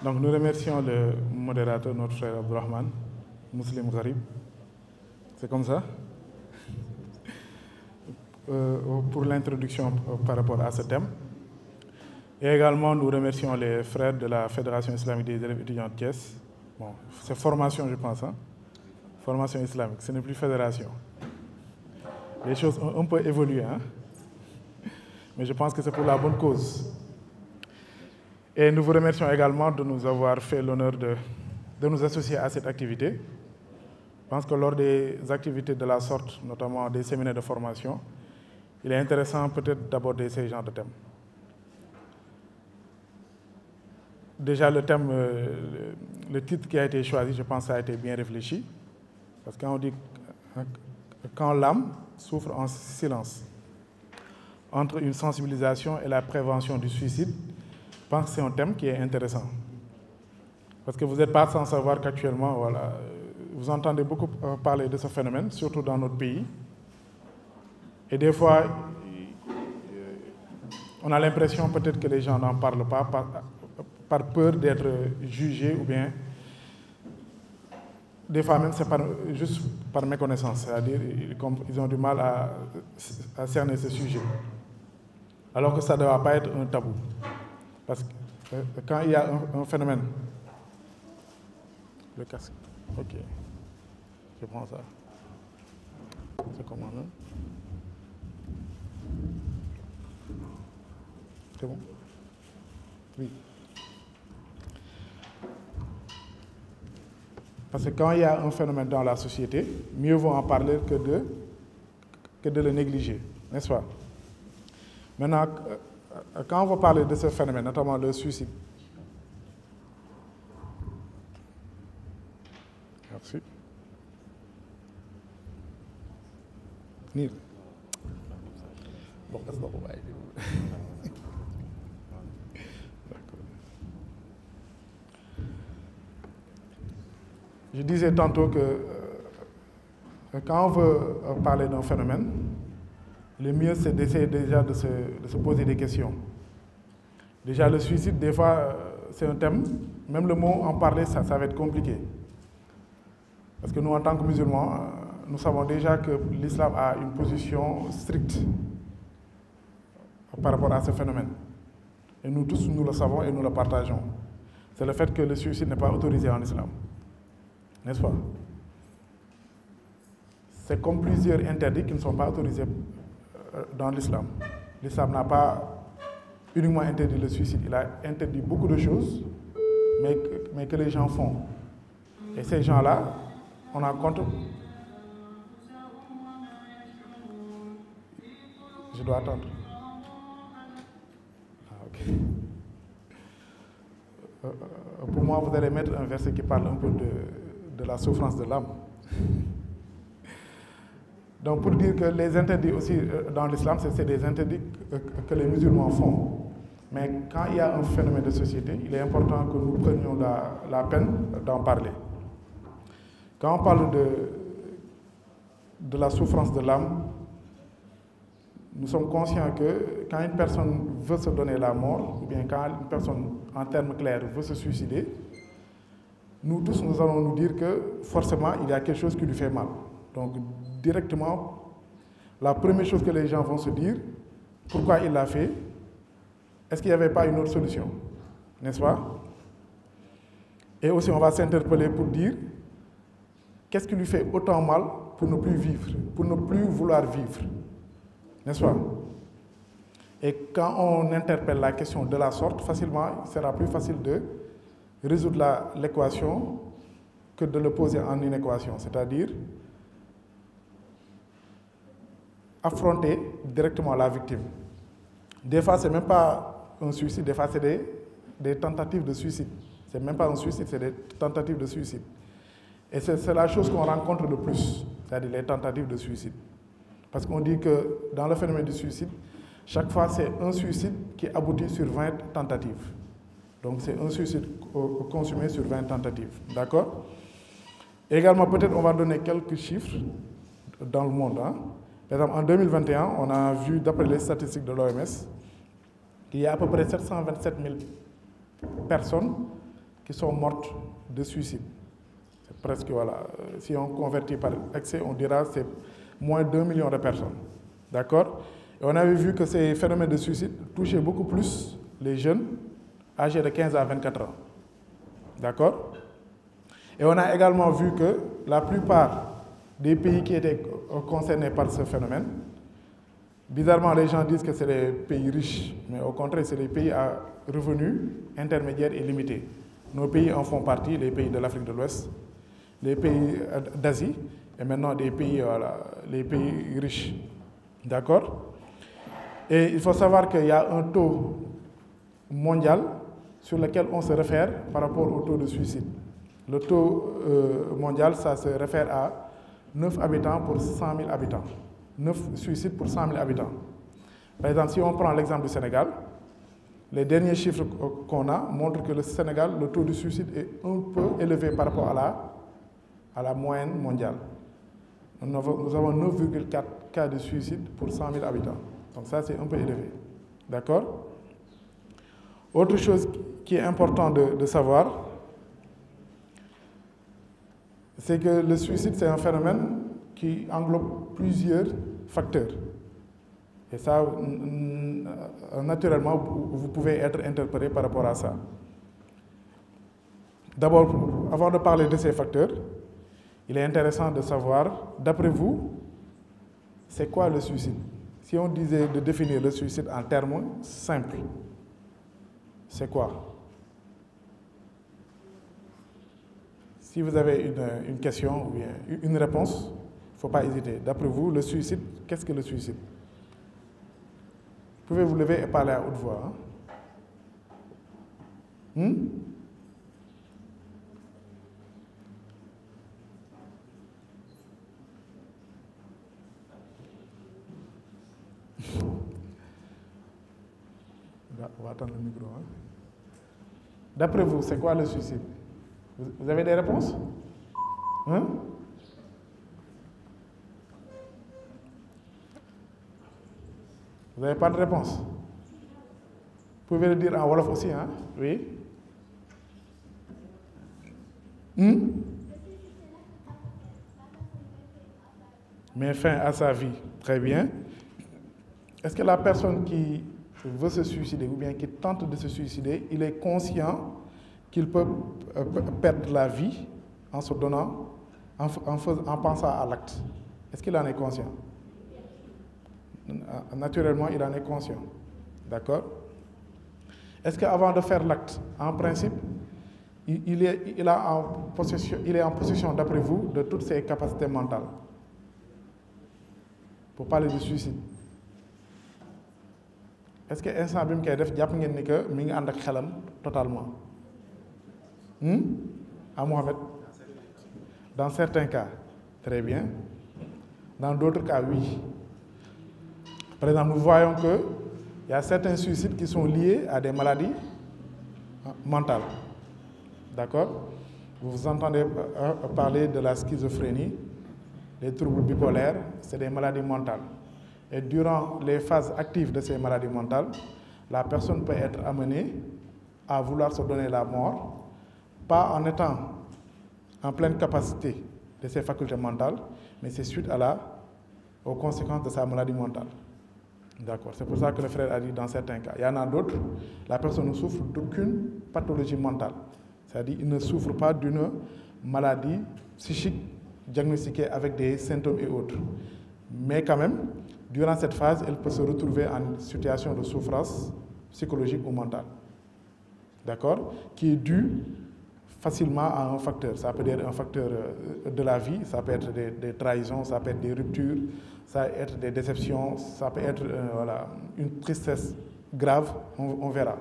Donc nous remercions le modérateur, notre frère Abdourahmane, Muslim Gharib. C'est comme ça pour l'introduction par rapport à ce thème. Et également, nous remercions les frères de la Fédération islamique des élèves étudiants de Thiès. Bon, c'est formation, je pense, hein? Formation islamique, ce n'est plus fédération. Les choses ont un peu évolué, hein? Mais je pense que c'est pour la bonne cause. Et nous vous remercions également de nous avoir fait l'honneur de nous associer à cette activité. Je pense que lors des activités de la sorte, notamment des séminaires de formation, il est intéressant peut-être d'aborder ces genres de thèmes. Déjà, le thème, le titre qui a été choisi, je pense que ça a été bien réfléchi. Parce que quand on dit « Quand l'âme souffre en silence », entre une sensibilisation et la prévention du suicide, je pense que c'est un thème qui est intéressant. Parce que vous n'êtes pas sans savoir qu'actuellement, voilà, vous entendez beaucoup parler de ce phénomène, surtout dans notre pays. Et des fois, on a l'impression peut-être que les gens n'en parlent pas par peur d'être jugés ou bien des fois même c'est juste par méconnaissance, c'est-à-dire ils ont du mal à cerner ce sujet. Alors que ça ne doit pas être un tabou. Parce que quand il y a un phénomène... Le casque. Ok. Je prends ça. C'est comment, là? C'est bon? Oui. Parce que quand il y a un phénomène dans la société, mieux vaut en parler que de le négliger, n'est-ce pas? Maintenant, quand on va parler de ce phénomène, notamment le suicide, merci. Nil. Bon, d'accord. Je disais tantôt que quand on veut parler d'un phénomène, le mieux c'est d'essayer déjà de se poser des questions. Déjà le suicide, des fois, c'est un thème, même le mot en parler, ça va être compliqué. Parce que nous, en tant que musulmans, nous savons déjà que l'islam a une position stricte par rapport à ce phénomène. Et nous tous, nous le savons et nous le partageons. C'est le fait que le suicide n'est pas autorisé en islam. N'est-ce pas? C'est comme plusieurs interdits qui ne sont pas autorisés dans l'islam. L'islam n'a pas uniquement interdit le suicide, il a interdit beaucoup de choses, mais que les gens font. Et ces gens-là, on en compte. Je dois attendre. Ah, ok. Pour moi, vous allez mettre un verset qui parle un peu de la souffrance de l'âme. Donc pour dire que les interdits aussi dans l'islam, c'est des interdits que les musulmans font. Mais quand il y a un phénomène de société, il est important que nous prenions la peine d'en parler. Quand on parle de la souffrance de l'âme, nous sommes conscients que quand une personne veut se donner la mort, ou bien quand une personne, en termes clairs, veut se suicider, nous tous, nous allons nous dire que forcément, il y a quelque chose qui lui fait mal. Donc, directement, la première chose que les gens vont se dire, pourquoi il l'a fait? Est-ce qu'il n'y avait pas une autre solution? N'est-ce pas? Et aussi, on va s'interpeller pour dire, qu'est-ce qui lui fait autant mal pour ne plus vivre, pour ne plus vouloir vivre? N'est-ce pas? Et quand on interpelle la question de la sorte, facilement, il sera plus facile de résoudre l'équation que de le poser en une équation, c'est-à-dire affronter directement la victime. Des fois, ce n'est même pas un suicide, des fois, c'est des tentatives de suicide. Ce n'est même pas un suicide, c'est des tentatives de suicide. Et c'est la chose qu'on rencontre le plus, c'est-à-dire les tentatives de suicide. Parce qu'on dit que dans le phénomène du suicide, chaque fois, c'est un suicide qui aboutit sur 20 tentatives. Donc, c'est un suicide consumé sur 20 tentatives. D'accord? Également, peut-être on va donner quelques chiffres dans le monde. Hein. Par exemple, en 2021, on a vu, d'après les statistiques de l'OMS, qu'il y a à peu près 727 000 personnes qui sont mortes de suicide. C'est presque, voilà, si on convertit par excès, on dira que c'est moins d'1 million de personnes. D'accord? Et on avait vu que ces phénomènes de suicide touchaient beaucoup plus les jeunes âgés de 15 à 24 ans. D'accord? Et on a également vu que la plupart des pays qui étaient concernés par ce phénomène, bizarrement, les gens disent que c'est les pays riches, mais au contraire, c'est les pays à revenus intermédiaires et limités. Nos pays en font partie, les pays de l'Afrique de l'Ouest, les pays d'Asie, et maintenant des pays, voilà, les pays riches. D'accord? Et il faut savoir qu'il y a un taux mondial sur lequel on se réfère par rapport au taux de suicide. Le taux mondial, ça se réfère à 9 habitants pour 100 000 habitants. 9 suicides pour 100 000 habitants. Par exemple, si on prend l'exemple du Sénégal, les derniers chiffres qu'on a montrent que le Sénégal, le taux de suicide est un peu élevé par rapport à la moyenne mondiale. Nous avons 9,4 cas de suicide pour 100 000 habitants. Donc ça, c'est un peu élevé. D'accord? Autre chose qui est important de savoir, c'est que le suicide, c'est un phénomène qui englobe plusieurs facteurs. Et ça, naturellement, vous pouvez être interpellé par rapport à ça. D'abord, avant de parler de ces facteurs, il est intéressant de savoir, d'après vous, c'est quoi le suicide? Si on disait de définir le suicide en termes simples, c'est quoi? Si vous avez une question ou bien une réponse, il ne faut pas hésiter. D'après vous, le suicide, qu'est-ce que le suicide? Vous pouvez vous lever et parler à haute voix. Hein? On va attendre le micro. Hein? D'après vous, c'est quoi le suicide? Vous avez des réponses? Hein? Vous n'avez pas de réponse? Vous pouvez le dire en Wolof aussi, hein? Oui? Met fin à sa vie. Très bien. Est-ce que la personne qui veut se suicider ou bien qui tente de se suicider, il est conscient qu'il peut perdre la vie en se donnant, en pensant à l'acte? Est-ce qu'il en est conscient? Naturellement, il en est conscient. D'accord? Est-ce qu'avant de faire l'acte, en principe, il est en possession, d'après vous, de toutes ses capacités mentales? Pour parler de suicide. Est-ce que l'instant bi mu koy def jàpp ngeen ni que mi ngi ànd ak xelam totalement? À Mohamed? Dans certains cas, très bien. Dans d'autres cas, oui. Par exemple, nous voyons qu'il y a certains suicides qui sont liés à des maladies mentales. D'accord? Vous entendez parler de la schizophrénie, des troubles bipolaires, c'est des maladies mentales. Et durant les phases actives de ces maladies mentales, la personne peut être amenée à vouloir se donner la mort, pas en étant en pleine capacité de ses facultés mentales, mais c'est suite aux conséquences de sa maladie mentale. D'accord. C'est pour ça que le frère a dit dans certains cas. Il y en a d'autres, la personne ne souffre d'aucune pathologie mentale. C'est-à-dire qu'il ne souffre pas d'une maladie psychique diagnostiquée avec des symptômes et autres. Mais quand même, durant cette phase, elle peut se retrouver en situation de souffrance psychologique ou mentale. D'accord? Qui est due facilement à un facteur. Ça peut être un facteur de la vie, ça peut être des trahisons, ça peut être des ruptures, ça peut être des déceptions, ça peut être voilà, une tristesse grave, on verra.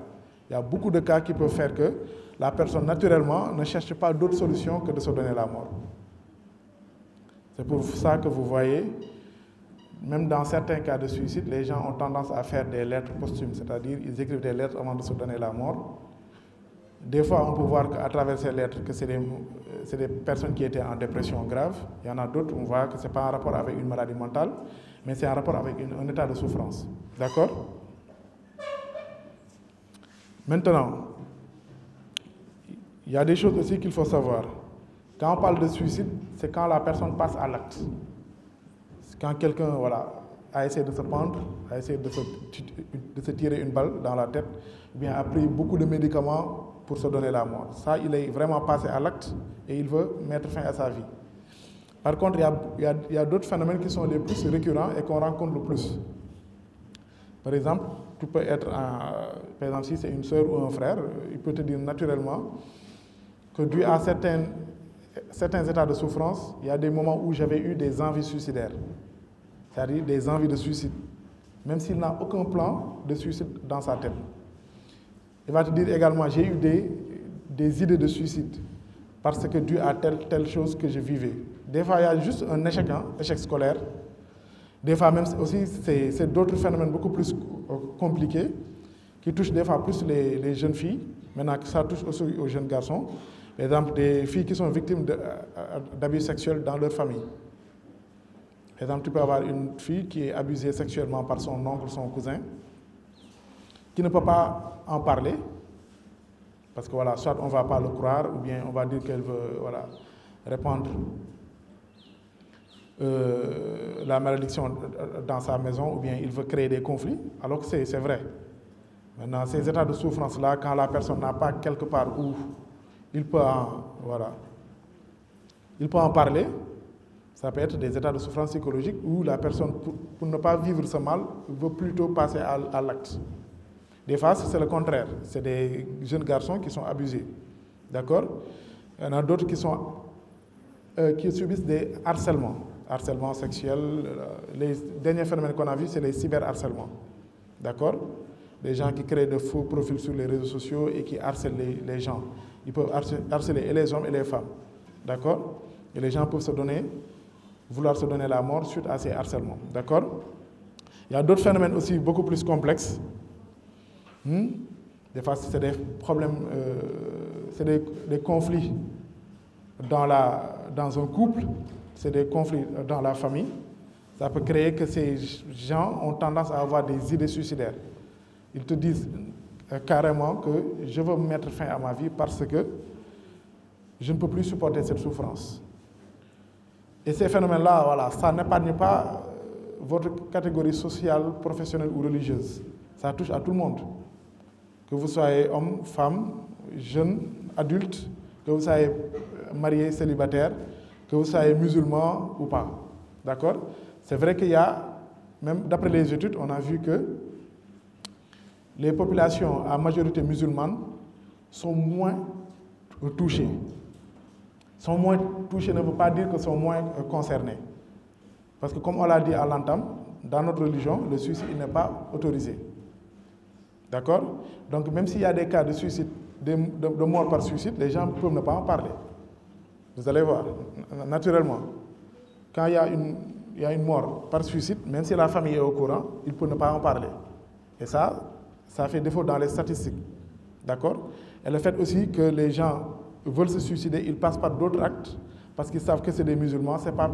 Il y a beaucoup de cas qui peuvent faire que la personne, naturellement, ne cherche pas d'autre solution que de se donner la mort. C'est pour ça que vous voyez, même dans certains cas de suicide, les gens ont tendance à faire des lettres posthumes, c'est-à-dire ils écrivent des lettres avant de se donner la mort. Des fois, on peut voir qu'à travers ces lettres que c'est des personnes qui étaient en dépression grave. Il y en a d'autres, on voit que ce n'est pas en rapport avec une maladie mentale, mais c'est en rapport avec un état de souffrance. D'accord? Maintenant, Il y a des choses aussi qu'il faut savoir. Quand on parle de suicide, c'est quand la personne passe à l'acte. Quand quelqu'un voilà, a essayé de se pendre, a essayé de se tirer une balle dans la tête, ou bien a pris beaucoup de médicaments pour se donner la mort. Ça, il est vraiment passé à l'acte et il veut mettre fin à sa vie. Par contre, il y a d'autres phénomènes qui sont les plus récurrents et qu'on rencontre le plus. Par exemple, tu peux être, par exemple, si c'est une sœur ou un frère, il peut te dire naturellement que dû à certains états de souffrance, il y a des moments où j'avais eu des envies suicidaires, c'est-à-dire des envies de suicide, même s'il n'a aucun plan de suicide dans sa tête. Il va te dire également, j'ai eu des idées de suicide parce que dû à telle chose que je vivais. Des fois, il y a juste un échec scolaire. Des fois, même aussi, c'est d'autres phénomènes beaucoup plus compliqués qui touchent des fois plus les jeunes filles. Maintenant, ça touche aussi aux jeunes garçons. Par exemple, des filles qui sont victimes d'abus sexuels dans leur famille. Par exemple, tu peux avoir une fille qui est abusée sexuellement par son oncle, son cousin, qui ne peut pas en parler, parce que voilà, soit on ne va pas le croire, ou bien on va dire qu'elle veut voilà, répandre la malédiction dans sa maison, ou bien il veut créer des conflits, alors que c'est vrai. Maintenant, ces états de souffrance-là, quand la personne n'a pas quelque part où il peut en parler, ça peut être des états de souffrance psychologique où la personne, pour ne pas vivre ce mal, veut plutôt passer à l'acte. Des fois, c'est le contraire. C'est des jeunes garçons qui sont abusés. D'accord? Il y en a d'autres qui subissent des harcèlements. Harcèlement sexuel. Les derniers phénomènes qu'on a vus, c'est les cyberharcèlements. D'accord? Des gens qui créent de faux profils sur les réseaux sociaux et qui harcèlent les gens. Ils peuvent harceler et les hommes et les femmes. D'accord? Et les gens peuvent vouloir se donner la mort suite à ces harcèlements. D'accord? Il y a d'autres phénomènes aussi beaucoup plus complexes. Des fois, c'est des problèmes, c'est des conflits dans un couple, c'est des conflits dans la famille. Ça peut créer que ces gens ont tendance à avoir des idées suicidaires. Ils te disent carrément que je veux mettre fin à ma vie parce que je ne peux plus supporter cette souffrance. Et ces phénomènes-là, voilà, ça n'épargne pas votre catégorie sociale, professionnelle ou religieuse. Ça touche à tout le monde. Que vous soyez homme, femme, jeune, adulte, que vous soyez marié, célibataire, que vous soyez musulman ou pas. D'accord? C'est vrai qu'il y a, même d'après les études, on a vu que les populations à majorité musulmane sont moins touchées. Sont moins touchées ne veut pas dire que sont moins concernées. Parce que comme on l'a dit à l'entame, dans notre religion, le suicide n'est pas autorisé. D'accord? Donc même s'il y a des cas de suicide, de mort par suicide, les gens peuvent ne pas en parler. Vous allez voir, naturellement. Quand il y a une mort par suicide, même si la famille est au courant, il peut ne pas en parler. Et ça fait défaut dans les statistiques. D'accord? Et le fait aussi que les gens veulent se suicider, ils passent par d'autres actes, parce qu'ils savent que c'est des musulmans, ce n'est pas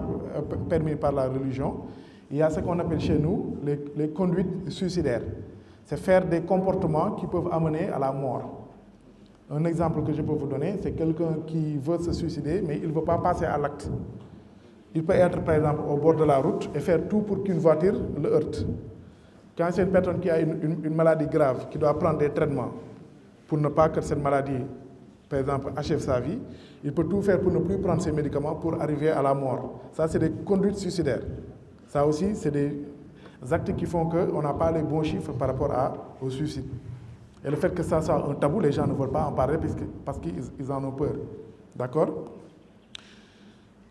permis par la religion. Il y a ce qu'on appelle chez nous les conduites suicidaires. C'est faire des comportements qui peuvent amener à la mort. Un exemple que je peux vous donner, c'est quelqu'un qui veut se suicider, mais il ne veut pas passer à l'acte. Il peut être, par exemple, au bord de la route et faire tout pour qu'une voiture le heurte. Quand c'est une personne qui a une maladie grave, qui doit prendre des traitements pour ne pas que cette maladie, par exemple, achève sa vie, il peut tout faire pour ne plus prendre ses médicaments pour arriver à la mort. Ça, c'est des conduites suicidaires. Ça aussi, c'est des actes qui font qu'on n'a pas les bons chiffres par rapport au suicide. Et le fait que ça soit un tabou, les gens ne veulent pas en parler parce qu'ils en ont peur. D'accord?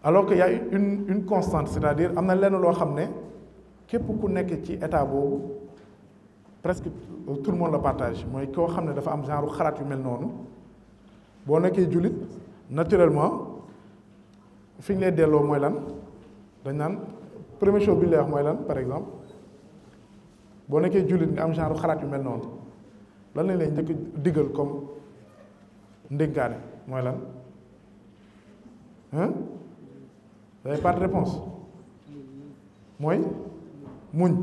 Alors qu'il y a une constante, c'est-à-dire, il y a des choses qui sont état presque tout le monde le partage. Moi, koo xam ne dafa am genre xalaat yu mel noonu boo nekkee jullit naturellement fi ñu lay delloo mooy lan dañ naan première chose bi ñu lay wax mooy lan par exemple boo nekkee jullit nga am genre xalaat yu mel noonu lan lañ lay njëkk digal comme ndénkaane mooy lan hein vous n'avez pas de réponse mooy muñ.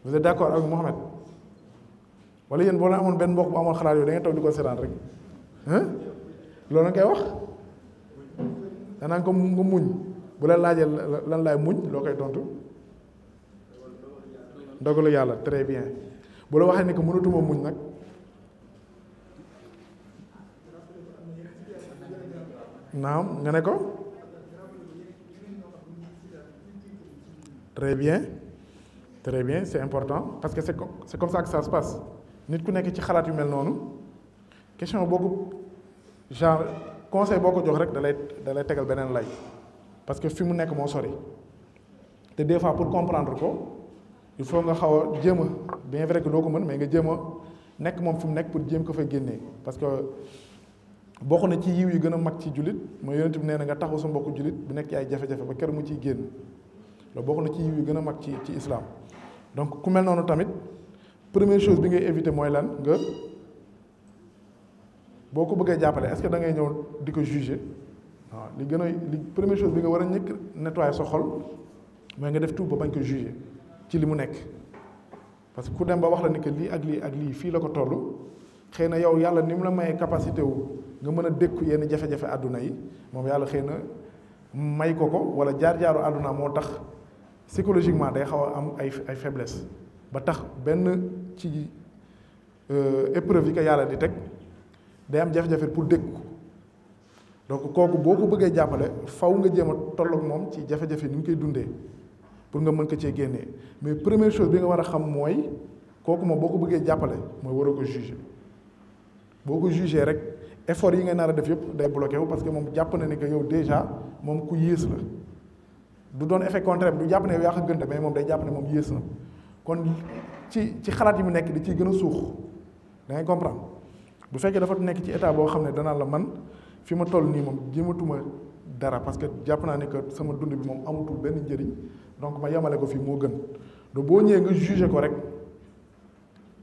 Vous êtes d'accord avec Mohamed wala yéen boo leen amoon benn mbokk bu amoon xalaat yooyu da ngeen toog di ko seetaan rek loolu nga koy wax danaa ko nga muñ bu la laajee lan laay muñ loo koy tontu ndogalu yàlla très bien bu la waxee ni que mënatuma muñ nag naam nga ne ko très bien c'est important parce que c'est comme ça que ça se passe nit ku nekk ci xalaat yu mel noonu question boo ko genre conseil boo ko jox rek da lay tegal beneen lay parce que fi mu nekk moo sori te des fois pour comprendre ko il faut nga xaw a jéem a bien vrai que doo ko mën mais nga jéem a nekk moom fi mu nekk pour jéem ko fay génnee parce que bokk na ci yiw yi gën a mag ci jullit mooy yonent bi nee na nga taxaw sa mbokku jullit bu nekk ci ay jafe-jafe ba kër mu ciy génn loolu bokk na ci yiw yi gën a mag ci islam donc ku mel noonu tamit première chose bi ngay éviter mooy lan nga boo ko bëggee jàppale est-ce que da ngay ñëw di ko juger waaw li première chose bi nga war a ñëkk nettoyer sa xol mooy nga def tout ba bañ ko juger ci li mu nekk parce que ku dem ba wax la ni que lii ak lii fii la ko toll xëy na yow yàlla ni mu la mayee capacité wu nga mën a dékku yenn jafe-jafe àdduna yi moom yàlla xëy na may ko wala jaar-jaaru àdduna moo tax psychologiquement day xaw a am ay faiblesse ba tax benn ci épreuve yi ko yàlla di teg day am jafe-jafe pour dékku donc kooku boo ko bëggee jàppale faw nga jéem a tolloog moom ci jafe-jafe ni mu koy dundee pour nga mën ko cee génnee mais première chose bi nga war a xam mooy kooku moom boo ko bëggee jàppale mooy waroo ko juger boo ko juger rek effort yi nga nar a def yëpp day bloqué wu parce que moom jàpp na ne que yow déjà moom ku yées la du doon effet contraire du jàpp ne yow yaa ko gënte mais moom day jàpp ne moom yées na kon ci xalaat yi mu nekk di ciy gën a suux da ngay comprendre bu fekkee dafa nekk ci état boo xam ne danaa la man fi ma toll nii moom jéematuma dara parce que jàpp naa ne que sama dund bi moom amatul benn njëriñ donc ma yemale ko fii moo gën donc boo ñëwee nga jugé ko rek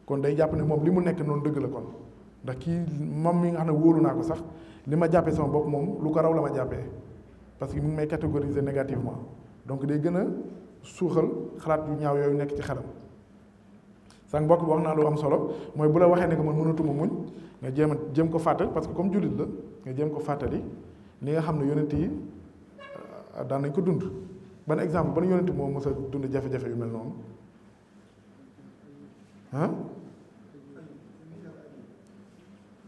kon day jàpp ne moom li mu nekk noonu dëgg la kon ndax kii moom mi nga xam ne wóolu naa ko sax li ma jàppee sama bopp moom lu ko raw la ma jàppee parce que mu ngi may catégoriser négativement donc day gën a suuxal xalaat yu ñaaw yooyu nekk ci xelam sax mbokk bi wax naa lu am solo mooy bu la waxee ne que man mënatuma muñ nga jéem ko fàttali parce que comme jullit la nga jéem ko fàttali li nga xam ne yonent yi daan nañ ko dund ban exemple ban yonent moo mës a dund jafe-jafe yu mel noonu ah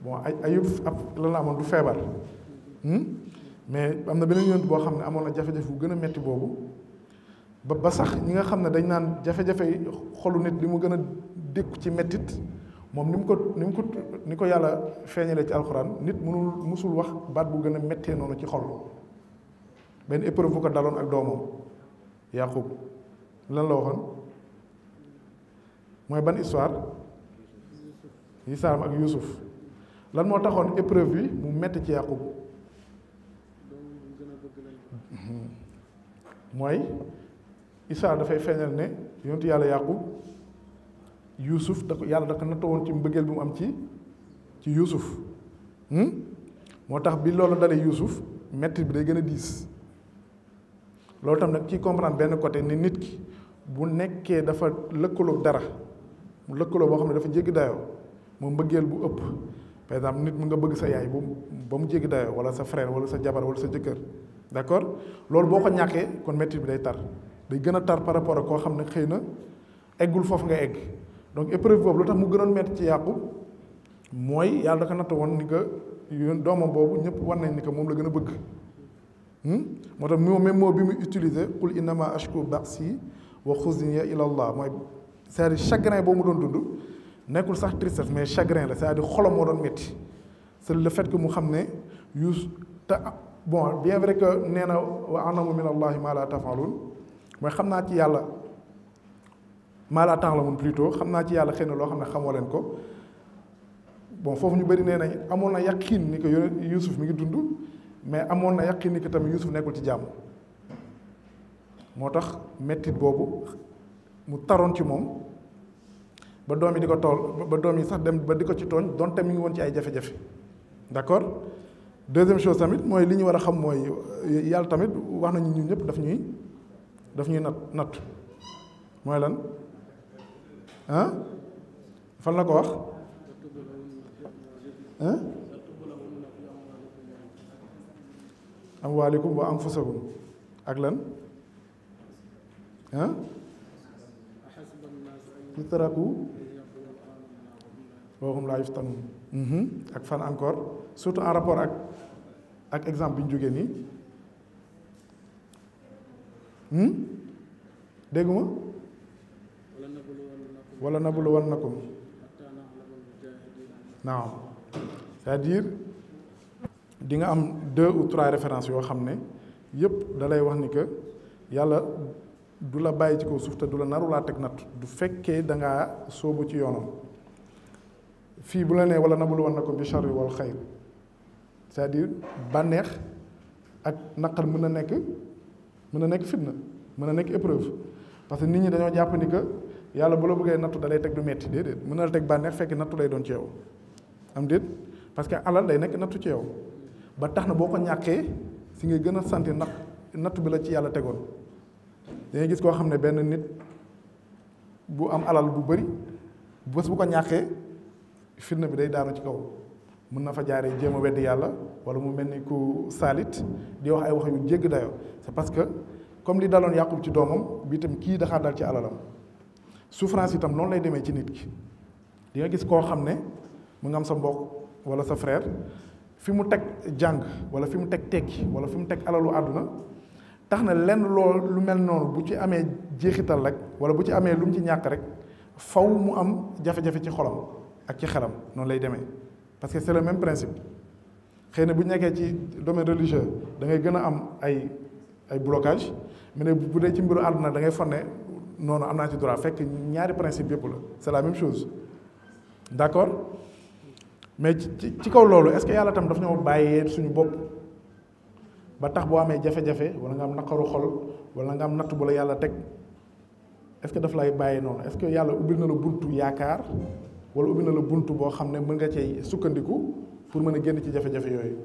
bon Ayub ab lan la amoon du feebar mais am na beneen yonent boo xam ne amoon na jafe-jafe bu gën a metti boobu ba sax ñi nga xam ne dañ naan jafe-jafe yi xolu nit li mu gën a dékku ci mettit moom ni ko yàlla feeñalee ci alxuraan nit musul wax baat bu gën a mettee noonu ci xol benn épreuve bu ko daloon ak doomam Yaqub lan la waxoon mooy ban histoire Isaaram ak Yuusuf lan moo taxoon épreuve bi mu metti ci Yaqub mooy Isaa dafay feeñal ne yontu yàlla Yaqub Yuusuf yàlla da ko nattoo woon ci mbëggeel bi mu am ci Yuusuf moo tax bi loolu dalee Yuusuf metti bi day gën a diis loolu tam nag ci comprendre benn côté ni nit ki bu nekkee dafa lëkkaloo dara mu lëkkaloo boo xam ne dafa jéggi dayoo moom mbëggeel bu ëpp par exemple nit mu nga bëgg sa yaay ba mu jéggi dayoo wala sa frère wala sa jabar wala sa jëkkër d'accord loolu boo ko ñàkkee kon metti bi day tar day gën a tar par rapport ak koo xam ne xëy na eggul foofu nga egg donc épreuve boobu lu tax mu gënoon metti ci Yaqub mooy yàlla da ko natt woon ni que doomam boobu ñëpp war nañ ni que moom la gën a bëgg moo tax même mot bi mu utilisé qul innama ashku ba'si wa xuzni ila Allah mooy c'est-à-dire chagrin boobu mu doon dund nekkul sax tristesse mais chagrin la c'est-à-dire xolam moo doon métti c'est le fait que mu xam ne te bon bien vrai que nee na wa a'lamu min allahi ma la taf'alun mooy xam naa ci yàlla maa laa ta'lamun plutôt xam naa ci yàlla xëy na loo xam ne xamoo leen ko bon foofu ñu bëri nee nañ amoon na yaqin ni que Yuusuf mi ngi dund mais amoon na yaqin ni que tamit Yuusuf nekkul ci jàmm moo tax mettit boobu mu taroon ci moom ba doom yi di ko tool ba doom yi sax dem ba di ko ci tooñ donte mi ngi woon ci ay jafe-jafe d'accord deuxième chose tamit mooy li ñu war a xam mooy yàlla tamit wax nañu ñun ñëpp daf ñuy natt mooy lan fan la ko wax amwaalikum wa anfusakum ak lan ah yutraku wa hum laa yuftanun ak fan encore surtout en rapport ak exemple bi ñu jógee nii dégguma wala nabluwannakum naam c'est-à-dire di nga am 2 ou 3 références yoo xam ne yëpp da lay wax ni que yàlla du la bàyyi ci kaw suuf te du la naru laa teg natt du fekkee da ngaa sóobu ci yoonam fii bu la nee wala nabluwannakum bi sharri wal xayr c'est-à-dire bànneex ak naqar mën na nekk fitna mën na nekk épreuve parce que nit ñi dañoo jàpp ni que yàlla bu la bëggee nattu da lay teg du metti déedéet mën na la teg bànneex fekk nattu lay doon ci yow am déet parce que alal day nekk nattu ci yow ba tax na boo ko ñàkkee si ngay gën a sentir nattu bi la ci yàlla tegoon dangay gis koo xam ne benn nit bu am alal bu bëri bés bu ko ñàkkee fitna bi day daanu ci kaw mën na fa jaaree jéem a weddi yàlla wala mu mel ni ku saalit di wax ay wax yu jégg dayoo c'est parce que comme li daloon Yaqub ci doomam bi itam kii daxaa dal ci alalam souffrance itam noonu lay demee ci nit ki di nga gis koo xam ne mu nga am sa mbokk wala sa frère fi mu teg jàng wala fi mu teg tekki wala fi mu teg alalu àdduna tax na lenn lool lu mel noonu bu ci amee jeexital rek wala bu ci amee lu mu ci ñàkk rek faw mu am jafe-jafe ci xolam ak ci xelam noonu lay demee parce que c'est le même principe xëy na bu ñu nekkee ci domaine religieux da ngay gën a am ay blocage mais ne bu dee ci mbiru àdduna da ngay fonne noonu am naa ci droit fekk ñaari principe yëpp la c'est la même chose d'accord mais ci kaw loolu est-ce que yàlla tam daf ñoo bàyyee suñu bopp ba tax boo amee jafe-jafe wala nga am naqaru xol wala nga am natt bu la yàlla teg est-ce que daf lay bàyyee noonu est-ce que yàlla ubbil na la buntu yaakaar wala ubbil na la buntu boo xam ne mën nga cay sukkandiku pour mën a génn ci jafe-jafe yooyu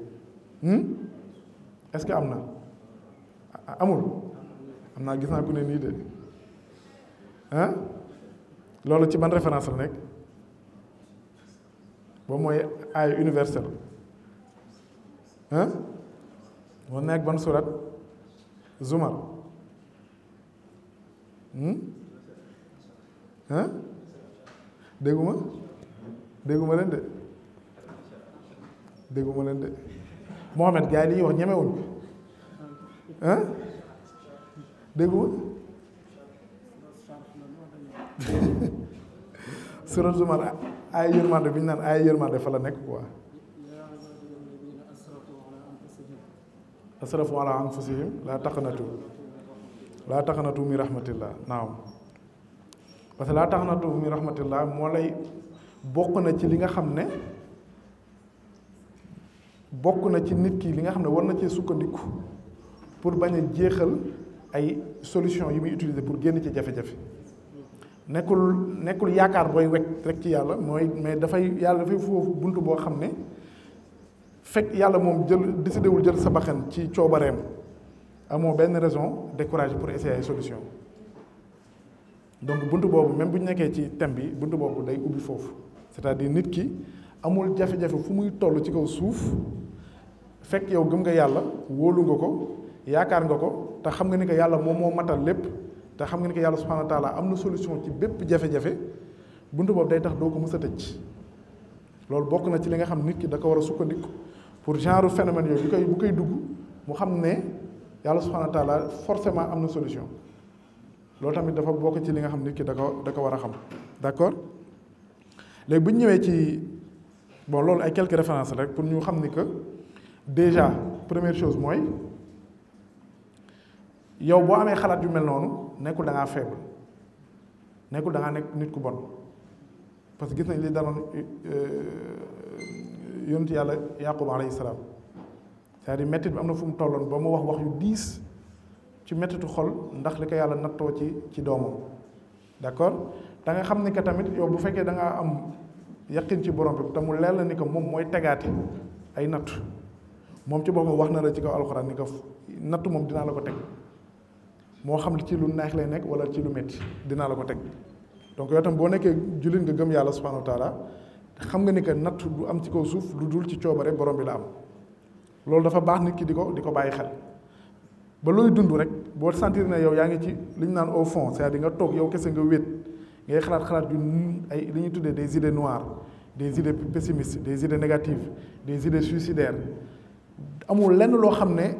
est-ce que am na amul am naa gis naa ku ne nii de loolu ci ban référence la nekk boobu mooy aaya universel moo nekk ban surat Zumar dégguma leen de Mohamed gars yi li ñuy wax ñemewuñ dégguma surat Zumar ay yërmande bi ñu naan ay yërmande fa la nekk quoi asrafu ala anfusihim laa taqnatu min rahmatillah naam parce que laa taqnatu min rahmatillah moo lay bokk na ci li nga xam ne bokk na ci nit ki li nga xam ne war na cee sukkandiku pour bañ a jeexal ay solution yi muy utiliser pour génn ci jafe-jafe nekkul yaakaar booy wekk rek ci yàlla mooy mais yàlla dafay foofu buntu boo xam ne fekk yàlla moom décidé wul jël sa bakkan ci coobareem amoo benn raison découragé pour essayer ay solution donc buntu boobu même bu ñu nekkee ci thème bi buntu boobu day ubbi foofu c'est-à-dire nit ki amul jafe-jafe fu muy toll ci kaw suuf fekk yow gëm nga yàlla wóolu nga ko yaakaar nga ko te xam nga ni que yàlla moom moo matal lépp te xam nga ni que yàlla subhanahu wa taala am na solution ci bépp jafe-jafe buntu boobu day tax doo ko mës a tëj loolu bokk na ci li nga xam nit ki da ko war a sukkandiku pour genre phénomène yooyu bu koy dugg mu xam ne yàlla subhanahu wa taala forcément am na solution loolu tamit dafa bokk ci li nga xam nit ki da ko war a xam d'accord léegi bu ñu ñëwee ci bon loolu ay quelques références rek pour ñu xam ni que déjà première chose mooy yow boo amee xalaat yu mel noonu nekkul da ngaa faible nekkul da ngaa nekk nit ku bon parce que gis nañ li daloon yonent yàlla Yaqub alayhi salaam c'est-à-dire mettit bi am na fu mu tolloon ba mu wax yu diis ci mettitu xol ndax li ko yàlla nattoo ci doomam d'accord da nga xam ni que tamit yow bu fekkee da ngaa am yaqin ci borom bi te mu leer la ni que moom mooy tegaate ay natt moom ci boppam wax na la ci kaw alxuraan ni que natt moom dinaa la ko teg moo xam ci lu neex lay nekk wala ci lu métti dinaa la ko teg donc yow tam boo nekkee jullit nga gëm yàlla subhanahu wa taala xam nga ni que natt du am ci kaw suuf lu dul ci coobare borom bi la am loolu dafa baax nit ki di ko bàyyi xel ba looy dund rek boo sentir ne yow yaa ngi ci li ñu naan au fond c'est-à-dire nga toog yow kese nga wéet ngay xalaat yu ay li ñuy tuddee des idées noires des idées pessimistes des idées négatives des idées suicidaires amul lenn loo xam ne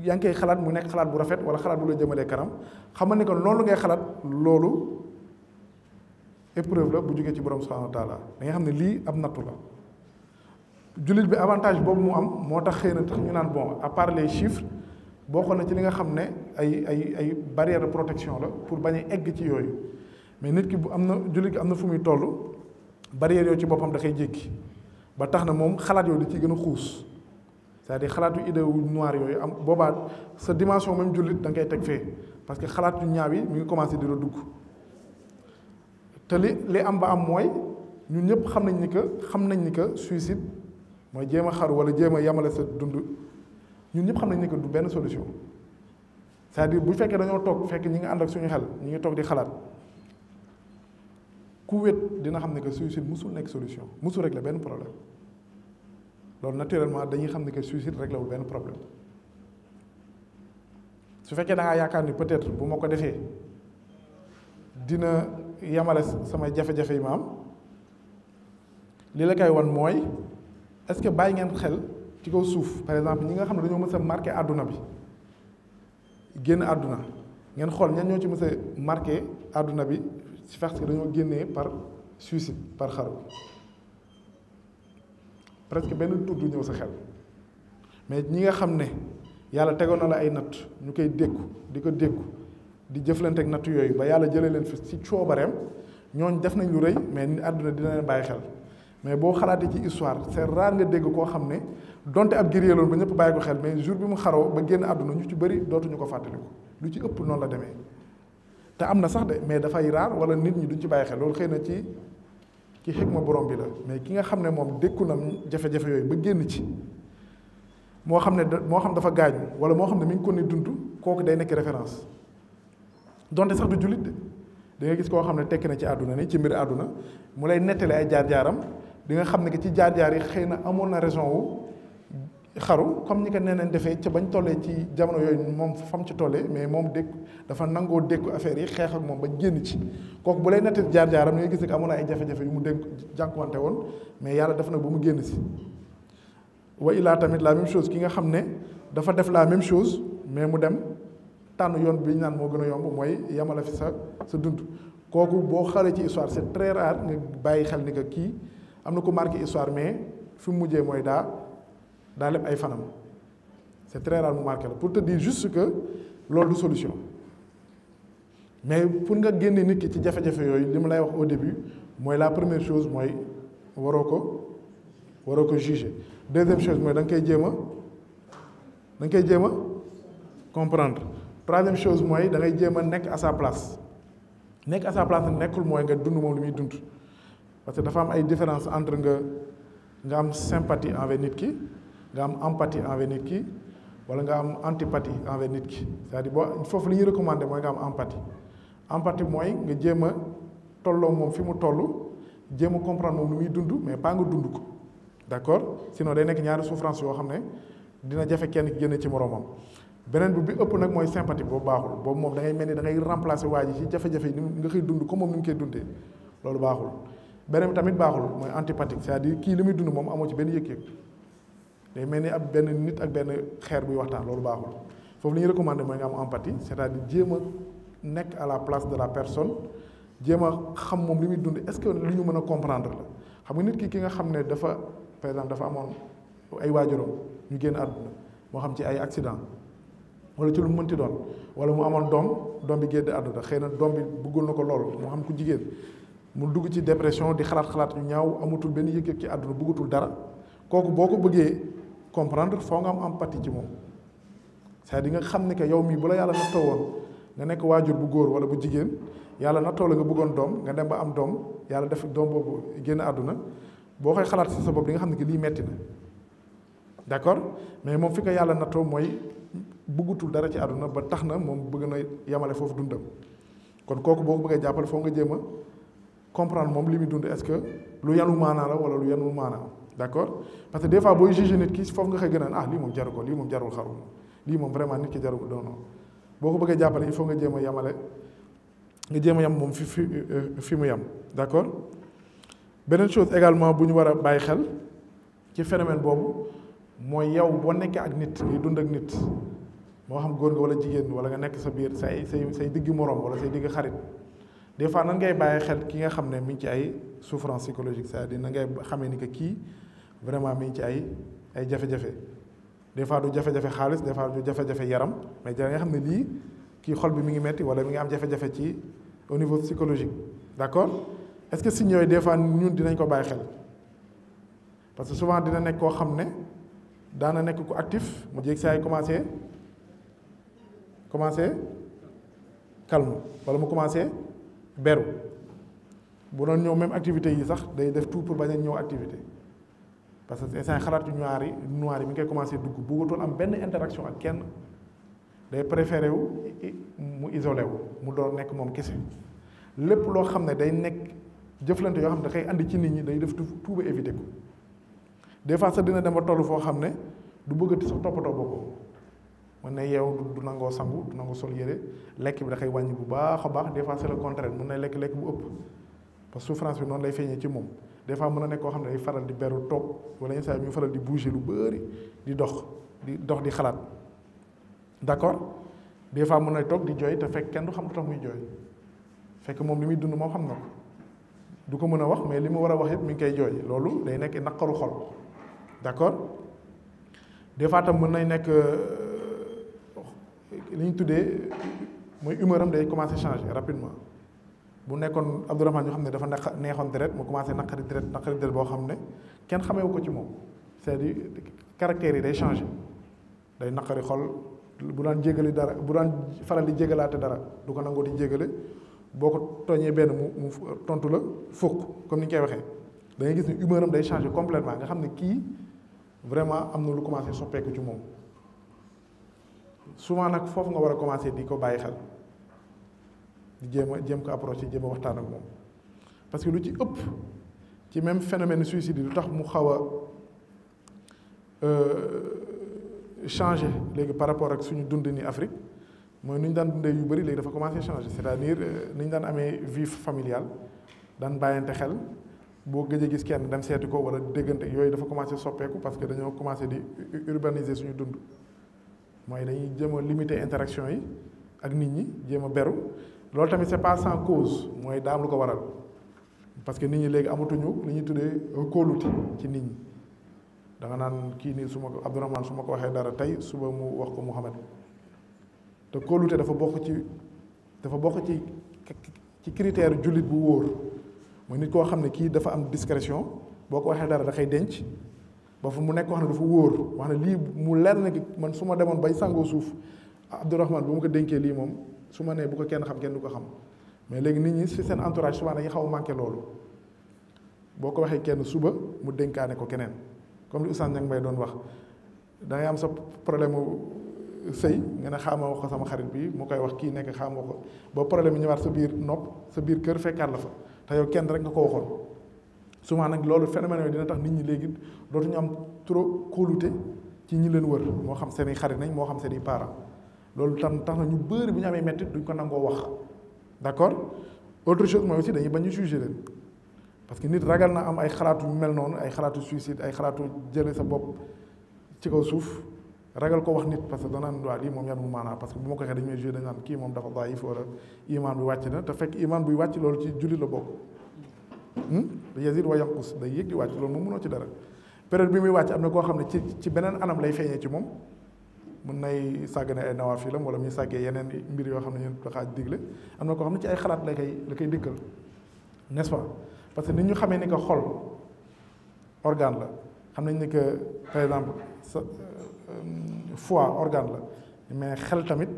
yaa ngi koy xalaat mu nekk xalaat bu rafet wala xalaat bu la jëmalee kanam xamal ne que loolu ngay xalaat loolu épreuve la bu jógee ci borom subhanahu wa taala da nga xam ne lii ab nattu la jullit bi avantage boobu mu am moo tax xëy na tax ñu naan bon à part les chiffres bokkoon na ci li nga xam ne ay barrière de protection la pour bañ a egg ci yooyu mais nit ki bu am na jullit ki am na fu muy toll barrière yooyu ci boppam da koy jékki ba tax na moom xalaat yooyu da ciy gën a xuus c'est-à-dire xalaatu idée wu noir yooyu am boobaa sa dimension même jullit da nga koy teg fee parce que xalaat yu ñaaw yi mi ngi commencé di la dugg te li am ba am mooy ñun ñëpp xam nañ ni que suicide mooy jéem a xaru wala jéem a yamale sa dund ñun ñëpp xam nañ ni que du benn solution c'est-à-dire bu fekkee dañoo toog fekk ñi nga ànd ak suñu xel ñi ngi toog di xalaat ku wét dina xam ne que suicide musul nekk solution musul régler benn problème loolu naturellement dañuy xam ne que suicide réglé wul benn problème su fekkee da ngaa yaakaar ni peut-être bu ma ko defee dina yamale samay jafe-jafe yi ma am li la koy wan mooy est-ce que bàyyi ngeen xel ci kaw suuf par exemple ñi nga xam ne dañoo mës a marqué àdduna bi génn àdduna ngeen xool ñan ñoo ci mës a marqué àdduna bi ci parce que dañoo génnee par suicide par xaru presque benn tur du ñëw sa xel mais ñi nga xam ne yàlla tegoon na la ay natt ñu koy dékku di ko dékku di jëflante ak natt yooyu ba yàlla jëlee leen fi ci coobareem ñooñ def nañ lu rëy mais ni àdduna dina leen bàyyi xel mais boo xalaatee ci histoire c'est rare nga dégg koo xam ne donte ab guerrier loon ba ñëpp bàyyi ko xel mais jour bi mu xaroo ba génn àdduna ñu ci bëri dootuñu ko fàttaliku lu ci ëpp noonu la demee te am na sax de mais dafay raar wala nit ñi duñ ci bàyyi xel loolu xëy na ci xikma borom bi la mais ki nga xam ne moom dékku na jafe-jafe yooyu ba génn ci moo xam dafa gaañu wala moo xam ne mi ngi ko ni dund kooku day nekk référence donte sax du jullit de da nga gis koo xam ne tekki na ci àdduna ni ci mbir àdduna mu lay nettali ay jaar-jaaram di nga xam ne que ci jaar-jaar yi xëy na amoon na raison wu xaru comme ñi ko neneen defee ca bañ tollee ci jamono yooyu moom fam ci tollee mais moom dafa nangoo dékku affaire yi xeex ak moom ba génn ci kooku bu lay nettali jaar-jaaram ngay gis ne que amoon na ay jafe-jafe yu mu jànkuwante woon mais yàlla def na ba mu génn si wa illaa tamit la même chose ki nga xam ne dafa def la même chose mais mu dem tànn yoon bi ñu naan moo gën a yomb mooy yamala fi sa dund kooku boo xalee ci histoire c'est très rare nga bàyyi xel ni que kii am na ko marqué histoire mais fi mu mujjee mooy daa lépp ay fanam c'est très rare mu marqué la pour te dire juste que loolu du solution mais pour nga génne nit ki ci jafe-jafe yooyu li ma lay wax au début mooy la première chose mooy waroo ko juger deuxième chose mooy da nga koy jéem a comprendre troisième chose mooy da ngay jéem a nekk à sa place nekk à sa place nekkul mooy nga dund moom li muy dund parce que dafa am ay différence entre nga am sympathie envers nit ki nga am empathie envers nit ki wala nga am antipathie envers nit ki c'est-à-dire boo foofu li ñuy recommander mooy nga am empathie mooy nga jéem a tolloo moom fi mu toll jéem a comprendre moom lu muy dund mais pas nga dund ko d'accord sinon day nekk ñaari souffrance yoo xam ne dina jafe kenn ki génne ci moroomam beneen bi ëpp nag mooy sympathie boobu baaxul boobu moom da ngay mel ni da ngay remplacer waa ji ci jafe-jafe yi nga koy dund comme moom ni mu koy dundee loolu baaxul beneen bi tamit baaxul mooy antipathique c'est-à-dire kii li muy dund moom amoo ci benn yëg-yëg day mel ni ab benn nit ak benn xeer buy waxtaan loolu baaxul foofu li ñuy recommander mooy nga am empathie c'est-à-dire jéem a nekk à la place de la personne jéem a xam moom li muy dund est-ce que li ñu mën a comprendre la xam nga nit ki nga xam ne dafa par exemple dafa amoon ay waajuram ñu génn àdduna moo xam ci ay accident wala ci lu mu mënti doon wala mu amoon doom bi génn àdduna xëy na doom bi bëggul na ko lool moo xam ku jigéen mu dugg ci dépression di xalaat yu ñaaw amatul benn yëg-yëg ci àdduna bëggatul dara kooku boo ko bëggee comprendre foo nga am empathie ci moom c'est-à-dire nga xam ne que yow mii bu la yàlla nattoo woon nga nekk waajur bu góor wala bu jigéen yàlla nattoo la nga bëggoon doom nga dem ba am doom yàlla def doom boobu génn àdduna boo koy xalaat ci sa bopp di nga xam ne que lii metti na d'accord mais moom fi ko yàlla nattoo mooy bëggutul dara ci àdduna ba tax na moom bëgg na yamale foofu dundam kon kooku boo ko bëggee jàppale foo nga jéem a comprendre moom li muy dund est-ce que lu yanu maanaa la wala lu yanul maanaa d'accord parce que des fois booy juger nit ki foofu nga xëy gën a lii moom jaru ko lii moom jarul xaru lii moom vraiment nit ki jaru ko non non boo ko bëggee jàppale il faut nga jéem a yamale nga jéem a yam moom fi mu yam d'accord beneen chose également bu ñu war a bàyyi xel ci phénomène boobu mooy yow boo nekkee ak nit ngay dund ak nit moo xam góor nga wala jigéen wala nga nekk sa biir say digg moroom wala say digg xarit des fois nan ngay bàyyi xel ki nga xam ne mi ngi ci ay souffrance psychologique c'est-à-dire na ngay xamee ni que kii vraiment mi ngi ci ay jafe-jafe des fois du jafe-jafe xaalis des fois du jafe-jafe yaram mais da nga xam ne lii kii xol bi mi ngi metti wala mi ngi am jafe-jafe ci au niveau psychologique d'accord est-ce que signes yooyu des fois ñun dinañ ko bàyyi xel parce que souvent dina nekk koo xam ne daana nekk ku actif mu jéeg saa yi commencé calme wala mu commencé beru bu doon ñëw même activité yi sax day def tout pour bañ a ñëw activité parce que instant xalaat yu noir yi mi ngi koy commencé dugg bëggatul am benn interaction ak kenn day préféré mu isolé wu mu doon nekk moom kese lépp loo xam ne day nekk jëflante yoo xam ne da koy andi ci nit ñi day def tout ba éviter ko des fois sax dina dem ba toll foo xam ne du bëggati sax toppatoo boppam mën na yeew du nangoo sangu du nangoo sol yére lekk bi da koy wàññi bu baax a baax des fois c'est le contraire mën na lekk bu ëpp parce que souffrance bi noonu lay feeñee ci moom des fois mën na nekk koo xam ne day faral di beru toog wala yenn saa yi ñu faral di bouger lu bëri di dox di xalaat d'accord des fois mën na toog di jooy te fekk kenn du xam lu tax muy jooy fekk moom li muy dund moom xam na ko du ko mën a wax mais li mu war a wax yëpp mi ngi koy jooy loolu day nekk naqaru xol d'accord des fois tam mën nay nekk li ñu tuddee mooy humeur am day commencer changer rapidement bu nekkoon Abdourahmane ñu xam ne dafa neexoon deret mu commencer naqari deret boo xam ne kenn xameewu ko ci moom c'est-à-dire caractère yi day changer day naqari xol bu daan jégali dara bu daan faral di jégalaate dara du ko nangoo di jégale boo ko tooñee benn mu tontu la fukk comme ni ñu koy waxee da ngay gis ne humeur am day changer complètement nga xam ne kii vraiment am na lu commencé soppeeku ci moom souvent nag foofu nga war a commencé di ko bàyyi xel di jéem ko approché jéem a waxtaan ak moom parce que lu ci ëpp ci même phénomène suicide yi lu tax mu xaw a changé léegi par rapport ak suñu dund ni Afrique mooy nu ñu daan dundee yu bëri léegi dafa commencé changer c'est-à-dire ni ñu daan amee vie familiale daan bàyyante xel boo gëj a gis kenn dem seeti ko wala déggante yooyu dafa commencé soppeeku parce que dañoo commencé di urbaniser suñu dund mooy dañuy jéem a limiter interaction yi ak nit ñi jéem a beru loolu tamit c'est pas sans cause mooy daa am lu ko waral parce que nit ñi léegi amatuñu li ñuy tuddee kóolute ci nit ñi da nga naan kii nii su ma ko Abdourahmane su ma ko waxee dara tey suba mu wax ko Mouhamed te kóolute dafa bokk ci critère jullit bu wóor mooy nit koo xam ne kii dafa am discrétion boo ko waxee dara da koy denc ba fu mu nekk wax ne dafa wóor wax ne lii mu leer na man su ma demoon bay sangoo suuf Abdourahmane bu ma ko dénkee lii moom su ma nee bu ko kenn xam kenn du ko xam mais léegi nit ñi si seen entourage souvent dañuy xaw a manqué loolu boo ko waxee kenn suba mu dénkaane ko keneen comme li Oustaz Niang Mbaye doon wax da ngay am sa problème mu sëy nga ne xaama wax ko sama xarit bi mu koy wax kii nekk xaama wax ko ba problème yi ñëwaat sa biir nopp sa biir kër fekkaat la fa te yow kenn rek nga ko waxoon souvent nag loolu phénomène yooyu dina tax nit ñi léegi dootuñu am trop kóolute ci ñi leen wër moo xam seen i xarit nañ moo xam seen i parents loolu tam tax na ñu bëri bu ñu amee métti duñ ko nangoo wax d'accord autre chose mooy aussi dañuy bañ a juger leen parce que nit ragal na am ay xalaatu yu mel noonu ay xalaatu suicide ay xalaatu jële sa bopp ci kaw suuf ragal ko wax nit parce que danaan waa lii moom yan mu maanaa parce que bu ma ko waxee dañu may juger dañ naan kii moom dafa daif wala iman bi wàcc na te fekk iman buy wàcc loolu ci jullit la bokk yazid wa yanqus day yëg di wàcc loolu moom mënoo ci dara période bi muy wàcc am na koo xam ne ci beneen anam lay feeñee ci moom mën nay sàggane ay nawaafilam wala muy sàggee yeneen mbir yoo xam ne ñun daxaa digle am na koo xam ne ci ay xalaat la koy dikkal n'est-ce pas parce que nit ñu xamee ni que xol organe la xam nañ ni que par exemple sa foie organe la mais xel tamit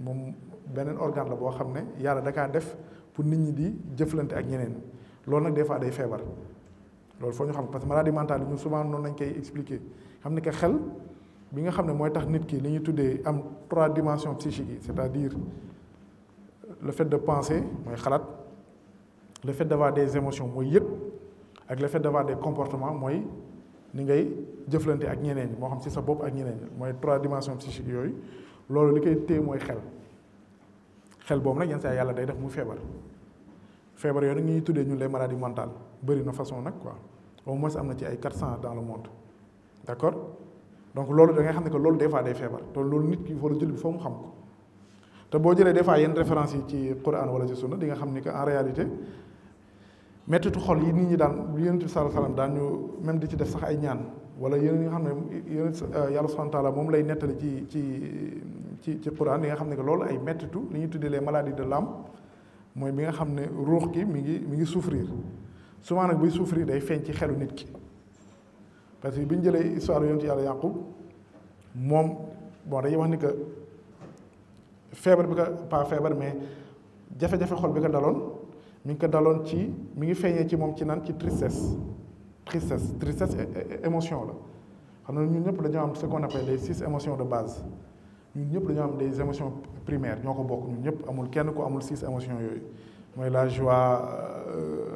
moom beneen organe la boo xam ne yàlla da kaa def pour nit ñi di jëflante ak ñeneen loolu nag des fois day feebar loolu foo ñu xam parce que maladie mentale yi ñun souvent noonu lañ koy expliquer xam ni que xel bi nga xam ne mooy tax nit ki li ñuy tuddee am 3 dimensions psychiques yi c'est-à-dire le fait de penser mooy xalaat le fait d'avoir des émotions mooy yëg ak le fait d'avoir des comportements mooy ni ngay jëflante ak ñeneen ñi moo xam ci sa bopp ak ñeneen ñi mooy 3 dimensions psychiques yooyu loolu li koy téye mooy xel boobu nag yenn saa yàlla day def mu feebar yooyu nag ñuy tuddee ñun les maladies mentales bëri na façon nag quoi au moins am na ci ay 400 dans le monde d'accord donc loolu da ngay xam ne que loolu des fois day feebar te loolu nit ki wala jullit bi foo mu xam ko te boo jëlee des fois yenn références yi ci Quran wala ci sunna di nga xam ni que en réalité mettitu xol yi nit ñi daan Yonent bi sallallahu alayhi wasallam daan ñu même di ci def sax ay ñaan wala yeneen yi nga xam ne yàlla subhanahu wa ta'ala moom lay nettali ci Quran di nga xam ne que loolu ay mettitu li ñuy tuddee les maladies de l'âme mooy bi nga xam ne ruux ki mi ngi souffrir souvent nag buy souffrir day feeñ ci xelu nit ki parce que bi ñu jëlee histoire yonent yàlla Yaqub moom bon dañuy wax ni que feebar bi ko pas feebar mais jafe-jafe xol bi ko daloon mi ngi ko daloon ci mi ngi feeñee ci moom ci nan ci tristesse émotion la xam na ñun ñëpp dañoo am ce qu'on appelle les 6 émotions de base ñun ñëpp dañoo am des émotions primaires ñoo ko bokk ñun ñëpp amul kenn ku amul 6 émotions yooyu mooy la joie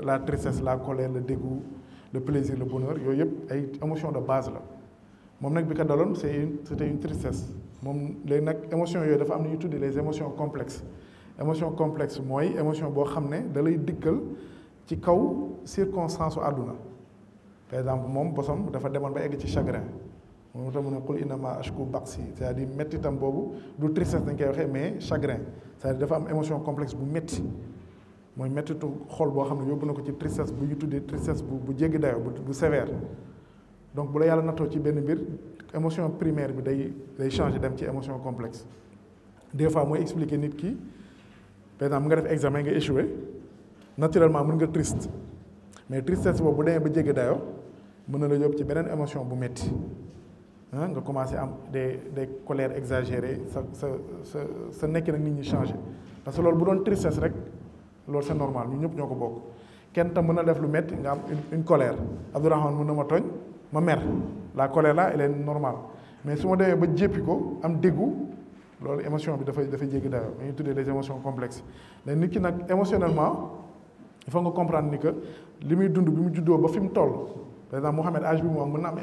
la tristesse la colère le dégoût le plaisir le bonheur yooyu yëpp ay émotions de base la moom nag bi ko daloon c'était une tristesse moom léegi nag émotions yooyu dafa am na ñuy tuddee les émotions complexes émotion complexe mooy émotion boo xam ne da lay dikkal ci kaw circonstance u àdduna par exemple moom bosom dafa demoon ba egg ci chagrin moom itam mu ne qul innama ashku baqsi c'est-à-dire mettitam boobu du tristesse dañ koy waxee mais chagrin c'est-à-dire dafa am émotion complexe bu métti mooy méttitu xol boo xam ne yóbbu na ko ci tristesse bu ñu tuddee tristesse bu jéggi dayoo bu sévère donc bu la yàlla nattoo ci benn mbir émotion primaire bi day changer dem ci émotion complexe des fois mooy expliquer nit ki par exemple nga def examen nga échoué naturellement mën nga triste mais tristesse boobu bu demee ba jéggi dayoo mën na la yóbbu ci beneen émotion bu métti nga commencé am des colères exagérées sa nekk nag nit ñi changé parce que loolu bu doon tristesse rek loolu c'est normal ñun ñëpp ñoo ko bokk kenn tam mën na def lu métti nga am une colère Abdourahmane mën na ma tooñ ma mer la colère là elle est normale mais su ma demee ba jéppi ko am déggu loolu émotion bi dafay jéggi dayoo dañuy tuddee les émotions complexes mais nit ki nag émotionnellement il faut nga comprendre ni que li muy dund bi mu juddoo ba fi mu toll par exemple Mohamed âge bi mu am mën na am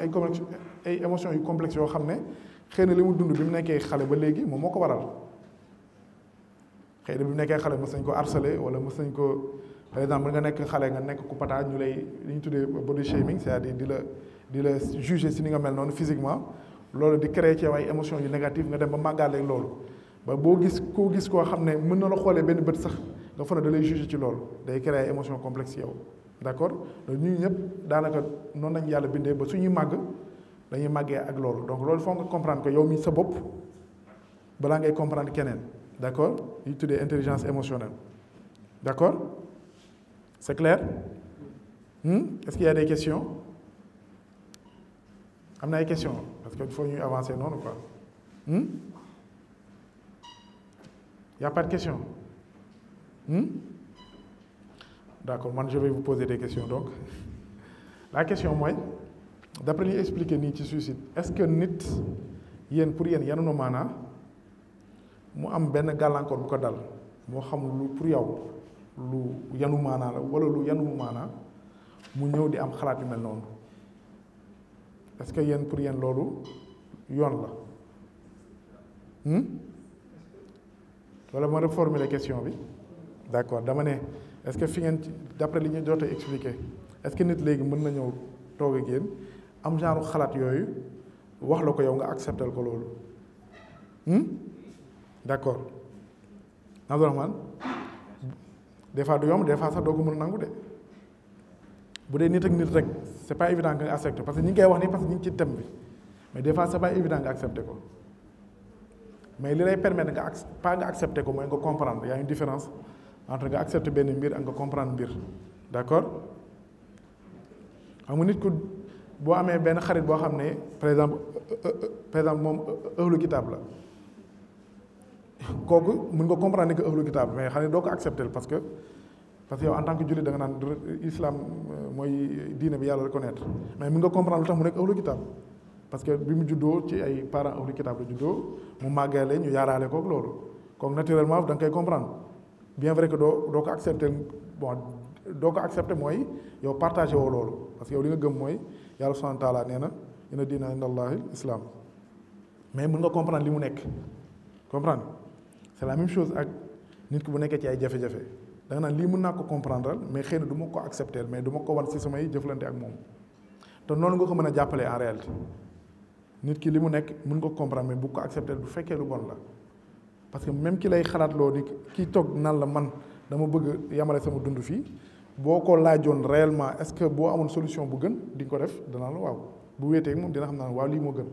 ay émotions yu complexes yoo xam ne xëy na li mu dund bi mu nekkee xale ba léegi moom moo ko waral xëy na bi mu nekkee xale mës nañ ko harceler wala mës nañ ko par exemple nga nekk xale nga nekk ku pata ñu lay li ñu tuddee body shaming c'est-à-dire di la juger si ni nga mel noonu physiquement loolu di créer ci ay émotions yu négatives nga dem ba màggaaleeg loolu ba koo gis koo xam ne mën na la xoolee benn bët sax nga fa ne da lay juger ci loolu day créer ay émotions complexes yow d'accord donc ñun ñëpp daanaka noonu lañ yàlla bindee ba suñuy màgg dañuy màggee ak loolu donc loolu foog nga comprendre que yow mi sa bopp balaa ngay comprendre keneen d'accord ñu tuddee intelligence émotionnelle d'accord c'est clair est-ce qu'il y a des questions am na ay questions parce que il faut ñuy avancer noonu quoi y a pas de questions d'accord man je vais vous poser des questions donc la question mooy d'après li expliqué nii ci suicide est-ce que nit yéen pour yéen yanu na maanaa mu am benn gàllankoor bu ko dal moo xam lu pour yow lu yanu maanaa la wala lu yanu maanaa mu ñëw di am xalaat yu mel noonu est-ce que yéen pour yéen loolu yoon la wala ma reformuler question bi d'accord dama ne est-ce que fi ngeen d'après li ñu jotee expliquer est-ce que nit léegi mën na ñëw toog ak yéen am genre xalaat yooyu wax la ko yow nga accepter ko loolu d'accord Abdourahmane des fois du yomb des fois sax doo ko mën a nangu de bu dee nit ak nit rek c'est pas évident nga accepter parce que ñi ngi koy wax nii parce que ñu ngi ci thème bi mais des fois c'est pas évident nga accepter ko mais li lay permettre nga accepter ko mooy nga comprendre y a une différence entre nga accepter benn mbir ak nga comprendre mbir d'accord xam nga nit ku boo amee benn xarit boo xam ne par exemple moom ahlu kitaab la kooku mën nga comprendre ni que ahlu kitaab mais xam ne doo ko accepter parce que yow en tant que jullit da nga naan islam mooy diine bi yàlla reconnaître mais mën nga comprendre lu tax mu nekk ahlu kitaab parce que bi mu juddoo ci ay parents ahlu kitaab la juddoo mu màggale ñu yaaraale kook loolu donc naturellement da nga koy comprendre bien vrai que doo ko accepter bon doo ko accepter mooy yow partagé woo loolu parce que yow li nga gëm mooy yàlla subhanahu wa taala nee na inna diina inda allahi islam, mais mën nga comprendre li mu nekk comprendre. C'est la même chose ak nit ki bu nekkee ci ay jafe-jafe da nga naan lii mën naa ko comprendre mais xëy na du ma ko accepter mais du ma ko wan si samay jëflante ak moom te noonu nga ko mën a jàppalee en réalité. nit ki li mu nekk mën nga ko comprendre mais bu ko accepter bu fekkee lu bon la, parce que même ki lay xalaat loo di kii toog nan la man dama bëgg yamale sama dund fii boo ko laajoon réellement est-ce que boo amoon solution bu gën di nga ko def danaa la waaw, bu wéetee ak moom dina xam naa waaw lii moo gën.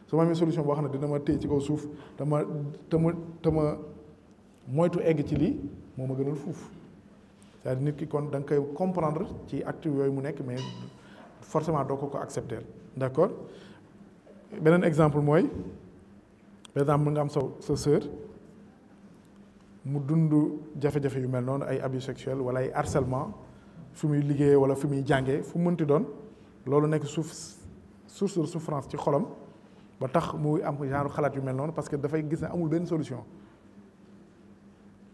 su ma amee solution boo xam ne dina ma téye ci kaw suuf te ma moytu egg ci lii moo ma gënal fuuf. c'est-à-dire nit ki kon da nga koy comprendre ci acte yooyu mu nekk mais forcément doo ko accepter. d'accord. beneen exemple mooy par exemple mën nga am sa sœur mu dund jafe-jafe yu mel noonu ay abus sexuels wala ay harcèlement fi muy liggéeyee wala fi muy jàngee fu mënti doon loolu nekk source de souffrance ci xolam ba tax muy am genre xalaat yu mel noonu parce que dafay gis ne amul benn solution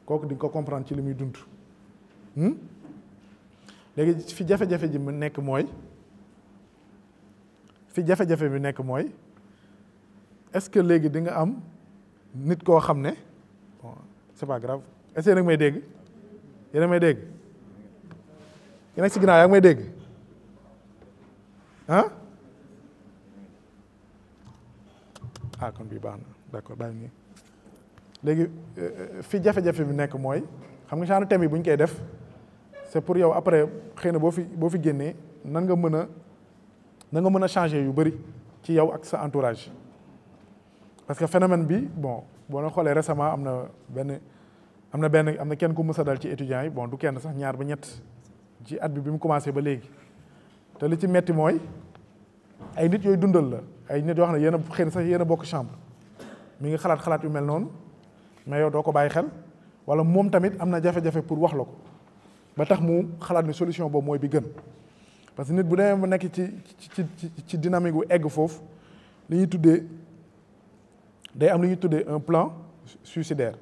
kooku di nga ko comprendre ci li muy dund. léegi fi jafe-jafe ji mu nekk mooy est-ce que léegi di nga am nit koo xam ne bon c'est pas grave est-ce que nag may dégg yéen a may dégg yéen ak si ginnaaw yaa ngi may dégg ah kon bii baax na d'accord bàyyi nii léegi fi jafe-jafe bi nekk mooy xam nga genre thème yi bu ñu koy def c'est pour yow après xëy na boo fi génnee nan nga mën a changer yu bari ci yow ak sa entourage. parce que phénomène bi bon boo na xoolee récemment am na kenn ku mës a dal ci étudiants yi bon du kenn sax ñaar ba ñett ci at bi mu commencé ba léegi te li ci metti mooy ay nit yooyu dundal la ay nit yoo xam ne yéen a xëy na sax yéen a bokk chambre mi ngi xalaat yu mel noonu mais yow doo ko bàyyi xel wala moom tamit am na jafe-jafe pour wax la ko ba tax mu xalaat ni solution boobu mooy bi gën parce que nit bu demee ba nekk ci dynamique wu egg foofu li ñuy tuddee day am lu ñuy tuddee un plan suicidaire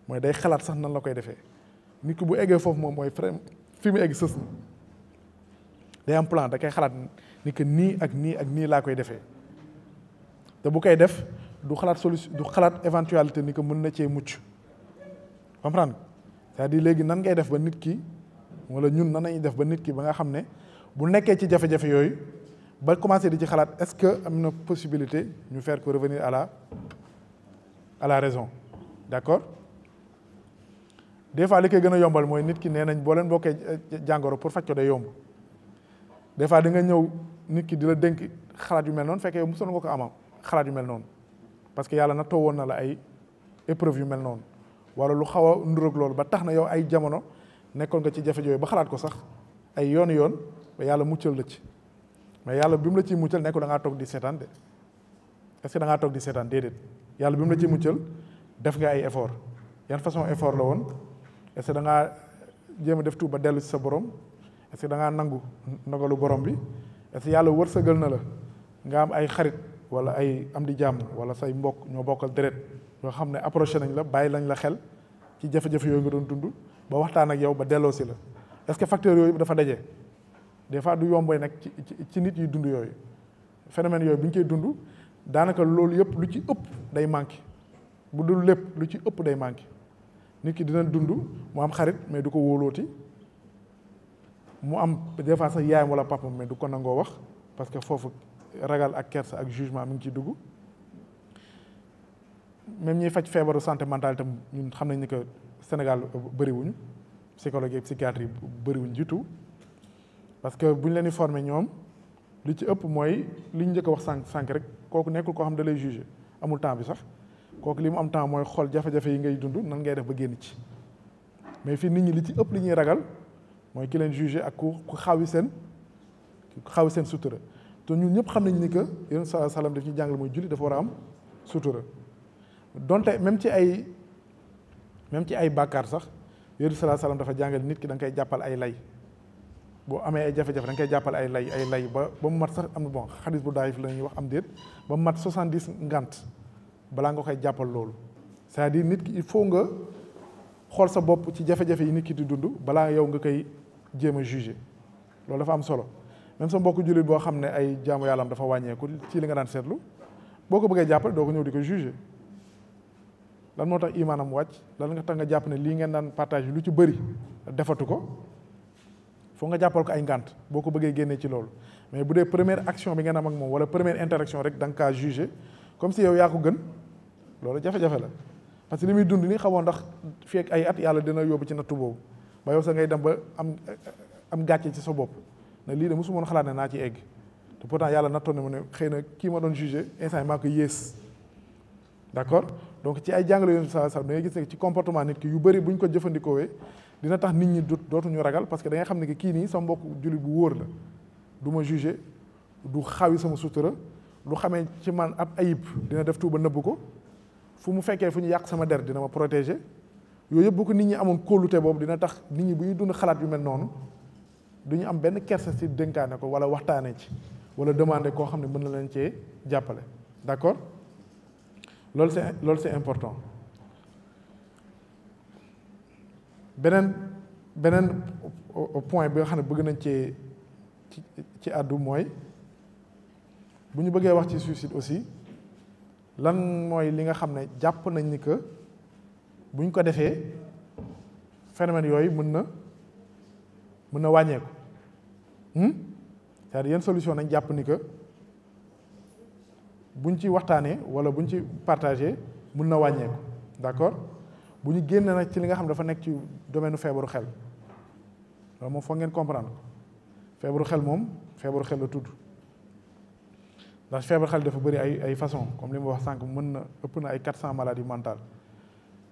mooy day xalaat sax nan la koy defee nit ki bu eggee foofu moom mooy fi mu egg sës na day am plan da koy xalaat ni que nii ak nii laa koy defee te bu koy def du xalaat solution du xalaat éventualité ni que mën na cee mucc comprendre c'est-à-dire léegi nan ngay def ba nit ki wala ñun nan nañuy def ba nit ki ba nga xam ne bu nekkee ci jafe-jafe yooyu ba commencé di ci xalaat est-ce que am na possibilité ñu faire ko revenir à la raison d'accord. des fois li koy gën a yombal mooy nit ki nee nañ boo leen bokkee jàngoro pour faj ko day yomb des fois di nga ñëw nit ki di la dénk xalaat yu mel noonu fekkee yow mosoon nga ko amam xalaat yu mel noonu parce que yàlla nattoo woon na la ay épreuve yu mel noonu wala lu xaw a nduróog loolu ba tax na yow ay jamono nekkoon nga ci jafe yooyu ba xalaat ko sax ay yoon ba yàlla muccal la ci mais yàlla bi mu la ciy muccal nekkul da ngaa toog di seetaan de est-ce que da ngaa toog di seetaan déedéet yàlla bi mu la ciy muccal def nga ay effort yan façon effort la woon est-ce que da ngaa jéem a def tout ba dellu ci sa borom est-ce que da ngaa nangu ndogalu borom bi est-ce que yàlla wërsëgal na la nga am ay xarit wala ay am di jàmm wala say mbokk ñoo bokkal deret yoo xam ne approché nañ la bàyyi lañ la xel ci jafe-jafe yooyu nga doon dund ba waxtaan ak yow ba delloo si la est-ce que facteurs yooyu dafa daje des fois du yomboy nag ci nit yi dund yooyu phénomène yooyu bu ñu koy dund daanaka loolu yëpp lu ci ëpp day manqué bu dul lépp lu ci ëpp day manqué nit ki dina dund mu am xarit mais du ko wóolooti mu am des fois sax yaayam wala papam mais du ko nangoo wax parce que foofu ragal ak kersa ak jugement mi ngi ciy dugg même ñuy faj feebaru santé mentale itam ñun xam nañ ni que Sénégal bëriwuñu psychologue et psychiatre yi bëriwuñ du tout parce que bu ñu leen di former ñoom li ci ëpp mooy li ñu njëkk a wax sànq rek kooku nekkul koo xam da lay juger amul temps bi sax kooku li mu am temps mooy xool jafe-jafe yi ngay dund nan ngay def ba génn ci mais fii nit ñi li ci ëpp li ñuy ragal mooy ki leen juger ak ku xawi seen sutura te ñun ñëpp xam nañ ni que yéen saa salaam daf ñuy jàngal mooy julli dafa war a am sutura donte même ci ay bàkkaar sax yéen saa salaam dafa jàngal nit ki da nga koy jàppal ay lay boo amee ay jafe-jafe da nga koy jàppal ay lay ba mu mat sax am na bon xadis bu daayif la ñuy wax am déet ba mu mat 70 ngant balaa nga koy jàppal loolu c'est-à-dire nit ki il faut nga xool sa bopp ci jafe-jafe yi nit ki di dund balaa yow nga koy jéem a juger loolu dafa am solo même sa mbokku jullit boo xam ne ay jaamu yàlla am dafa wàññeeku ci li nga daan seetlu boo ko bëggee jàppale doo ko ñëw di ko juger lan moo tax imaanam wàcc lan nga tax nga jàpp ne lii ngeen daan partage lu ci bëri defatu ko foo nga jàppal ko ay ngànt boo ko bëggee génnee ci loolu mais bu dee première action bi ngeen am ak moom wala première interaction rek da nga kaa juger comme si yow yaa ko gën loolu jafe-jafe la parce que li muy dund ni xamoon ndax fii ak ay at yàlla dina yóbbu ci nattu boobu ba yow sax ngay dem ba am gàcce ci sa bopp ne lii de mosu moon xalaat ne naa ci egg te pourtant yàlla nattoon na mu ne xëy na kii ma doon juger instant yi maa ko yées d'accord donc ci ay jàngale yoon sa da ngay gis ne ci comportement nit ki yu bëri bu ñu ko jëfandikoowee dina tax nit ñi dootuñu ragal parce que da ngay xam ne que kii nii sama mbokk jullit bu wóor la du ma juger du xawi sama sutura lu xamee ci man ab ayib dina def tuuba nëbb ko fu mu fekkee fu ñu yàq sama der dina ma protéger yooyu yëpp bu ko nit ñi amoon kóolute boobu dina tax nit ñi bu ñu dund xalaat yu mel noonu du ñu am benn kersa ci dénkaane ko wala waxtaanee ci wala demander koo xam ne mën na leen cee jàppale d'accord loolu c'est important beneen point bi nga xam ne bëgg nañ ci àddu mooy bu ñu bëggee wax ci suicide aussi lan mooy li nga xam ne jàpp nañ ni que bu ñu ko defee phénomène yooyu mën na wàññeeku c'est-à-dire yenn solution nañ jàpp ni que buñ ci waxtaanee wala buñ ci partagé mën na wàññeeku d'accord bu ñu génne nag ci li nga xam ne dafa nekk ci domaine feebaru xel loolu moom foog ngeen comprendre feebaru xel moom feebaru xel la tudd ndax feebaru xel dafa bëri ay façon comme li ma wax sànq mën na ëpp na ay 400 maladies mentales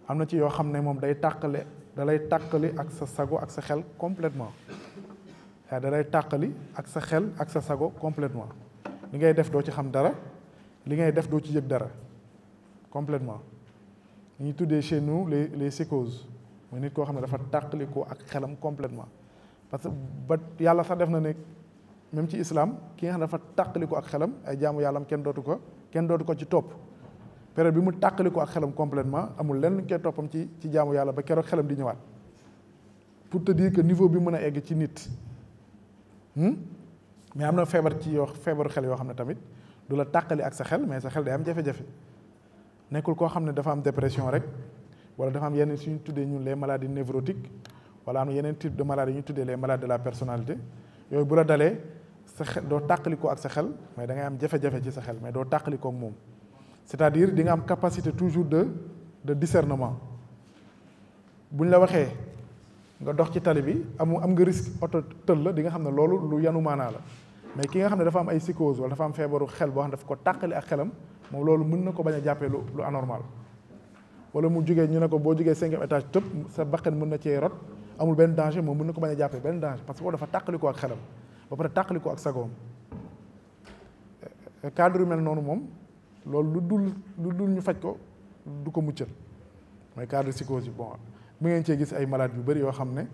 am na ci yoo xam ne moom da lay tàqali ak sa sago ak sa xel complètement waaye da lay tàqali ak sa xel ak sa sago complètement li ngay def doo ci xam dara li ngay def doo ci yëg dara complètement ñuy tuddee chez nous les psychoses mooy nit koo xam ne dafa tàqali ko ak xelam complètement parce que ba yàlla sax def na ne même ci islam ki nga xam ne dafa tàqali ko ak xelam ay jaamu yàllam kenn dootu ko ci topp période bi mu tàqali ko ak xelam complètement amul lenn lu ñu koy toppam ci jaamu yàlla ba keroog xelam di ñëwaat pour te dire que niveau bi mën a egg ci nit mais am na feebaru xel yoo xam ne tamit du la tàqali ak sa xel mais sa xel day am jafe-jafe nekkul koo xam ne dafa am dépression rek wala dafa am yenn suñu tuddee ñun les maladies névrotiques wala am na yeneen type de maladies ñu tuddee les maladies de la personnalité yooyu bu la dalee sa xel doo tàqalikoo ak sa xel mais da ngay am jafe-jafe ci sa xel mais doo tàqalikoo ak moom c'est-à-dire di nga am capacité toujours de discernement bu ñu la waxee nga dox ci tali bi am nga risque oto tël la di nga xam ne loolu lu yanu maanaa la mais ki nga xam ne dafa am ay psychose wala dafa am feebaru xel boo xam ne dafa ko tàqali ak xelam moom loolu mën na ko bañ a jàppee lu anormal wala mu jógee ñu ne ko boo jógee 5e étage tëb sa bakkan mën na cee rot amul benn danger moom mën na ko bañ a jàppee benn danger parce que boo dafa tàqali ko ak xelam ba pare tàqali ko ak sagoom cadre yu mel noonu moom loolu lu dul ñu faj ko du ko muccal mooy cadre psychose yi bon mu ngeen cee gis ay malades yu bëri yoo xam ne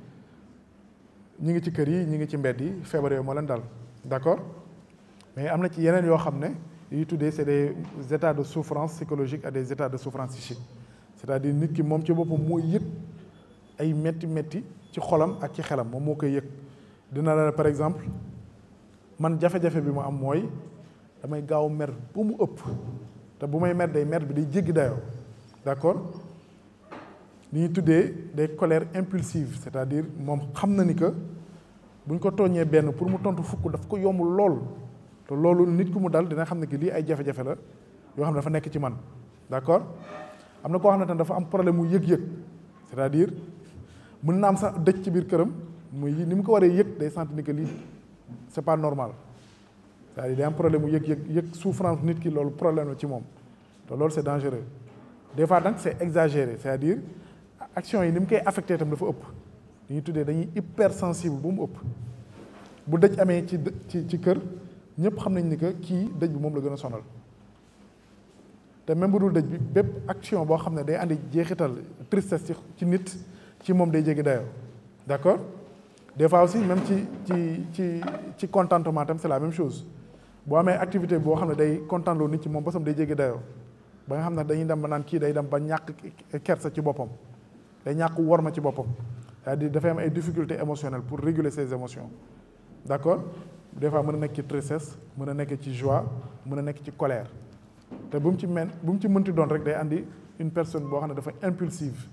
ñi ngi ci kër yi ñi ngi ci mbedd yi feebar yooyu moo leen dal d'accord mais am na ci yeneen yoo xam ne yuy tuddee c'est des états de souffrance psychologique et des états de souffrance psychique c'est-à-dire nit ki moom ci boppam moo yëg ay metti ci xolam ak ci xelam moom moo koy yëg dina la par exemple man jafe-jafe bi mu am mooy damay gaaw mer bu mu ëpp te bu may mer bi day jéggi dayoo d'accord li ñuy tuddee des colères impulsives c'est-à-dire moom xam na ni que bu ñu ko tooñee benn pour mu tontu fukk daf ko yomb lool te loolu nit ku mu dal dina xam ne que lii ay jafe-jafe la yoo xam ne dafa nekk ci man d'accord am na koo xam ne tam dafa am problème mu yëg-yëg c'est-à-dire mën na am sax dëj ci biir këram muy ni mu ko waree yëg day sentir ni que lii c'est pas normal c'est-à-dire day am problème mu yëg souffrance nit ki loolu problème la ci moom te loolu c'est dangereux des fois nag c'est exagéré c'est-à-dire action yi ni mu koy affecté tam dafa ëpp li ñuy tuddee dañuy hypersensible bu mu ëpp bu dëj amee ci kër ñëpp xam nañ ni que kii dëj bi moom la gën a sonal te même bu dul dëj bi bépp action boo xam ne day andi jeexital tristesse ci nit ci moom day jéggi dayoo d'accord des fois aussi même ci contentement tam c'est la même chose boo amee activité boo xam ne day content loo nit ci moom bosam day jéggi dayoo ba nga xam ne dañuy dem ba naan kii day dem ba ñàkk kersa ci boppam day ñàkk worma ci boppam c'est-à-dire dafay am ay difficultés émotionnelles pour réguler ses émotions d'accord des fois mën na nekk ci tristesse mën na nekk ci joie mën na nekk ci colère te bu mu ci mënti doon rek day andi une personne boo xam ne dafa impulsive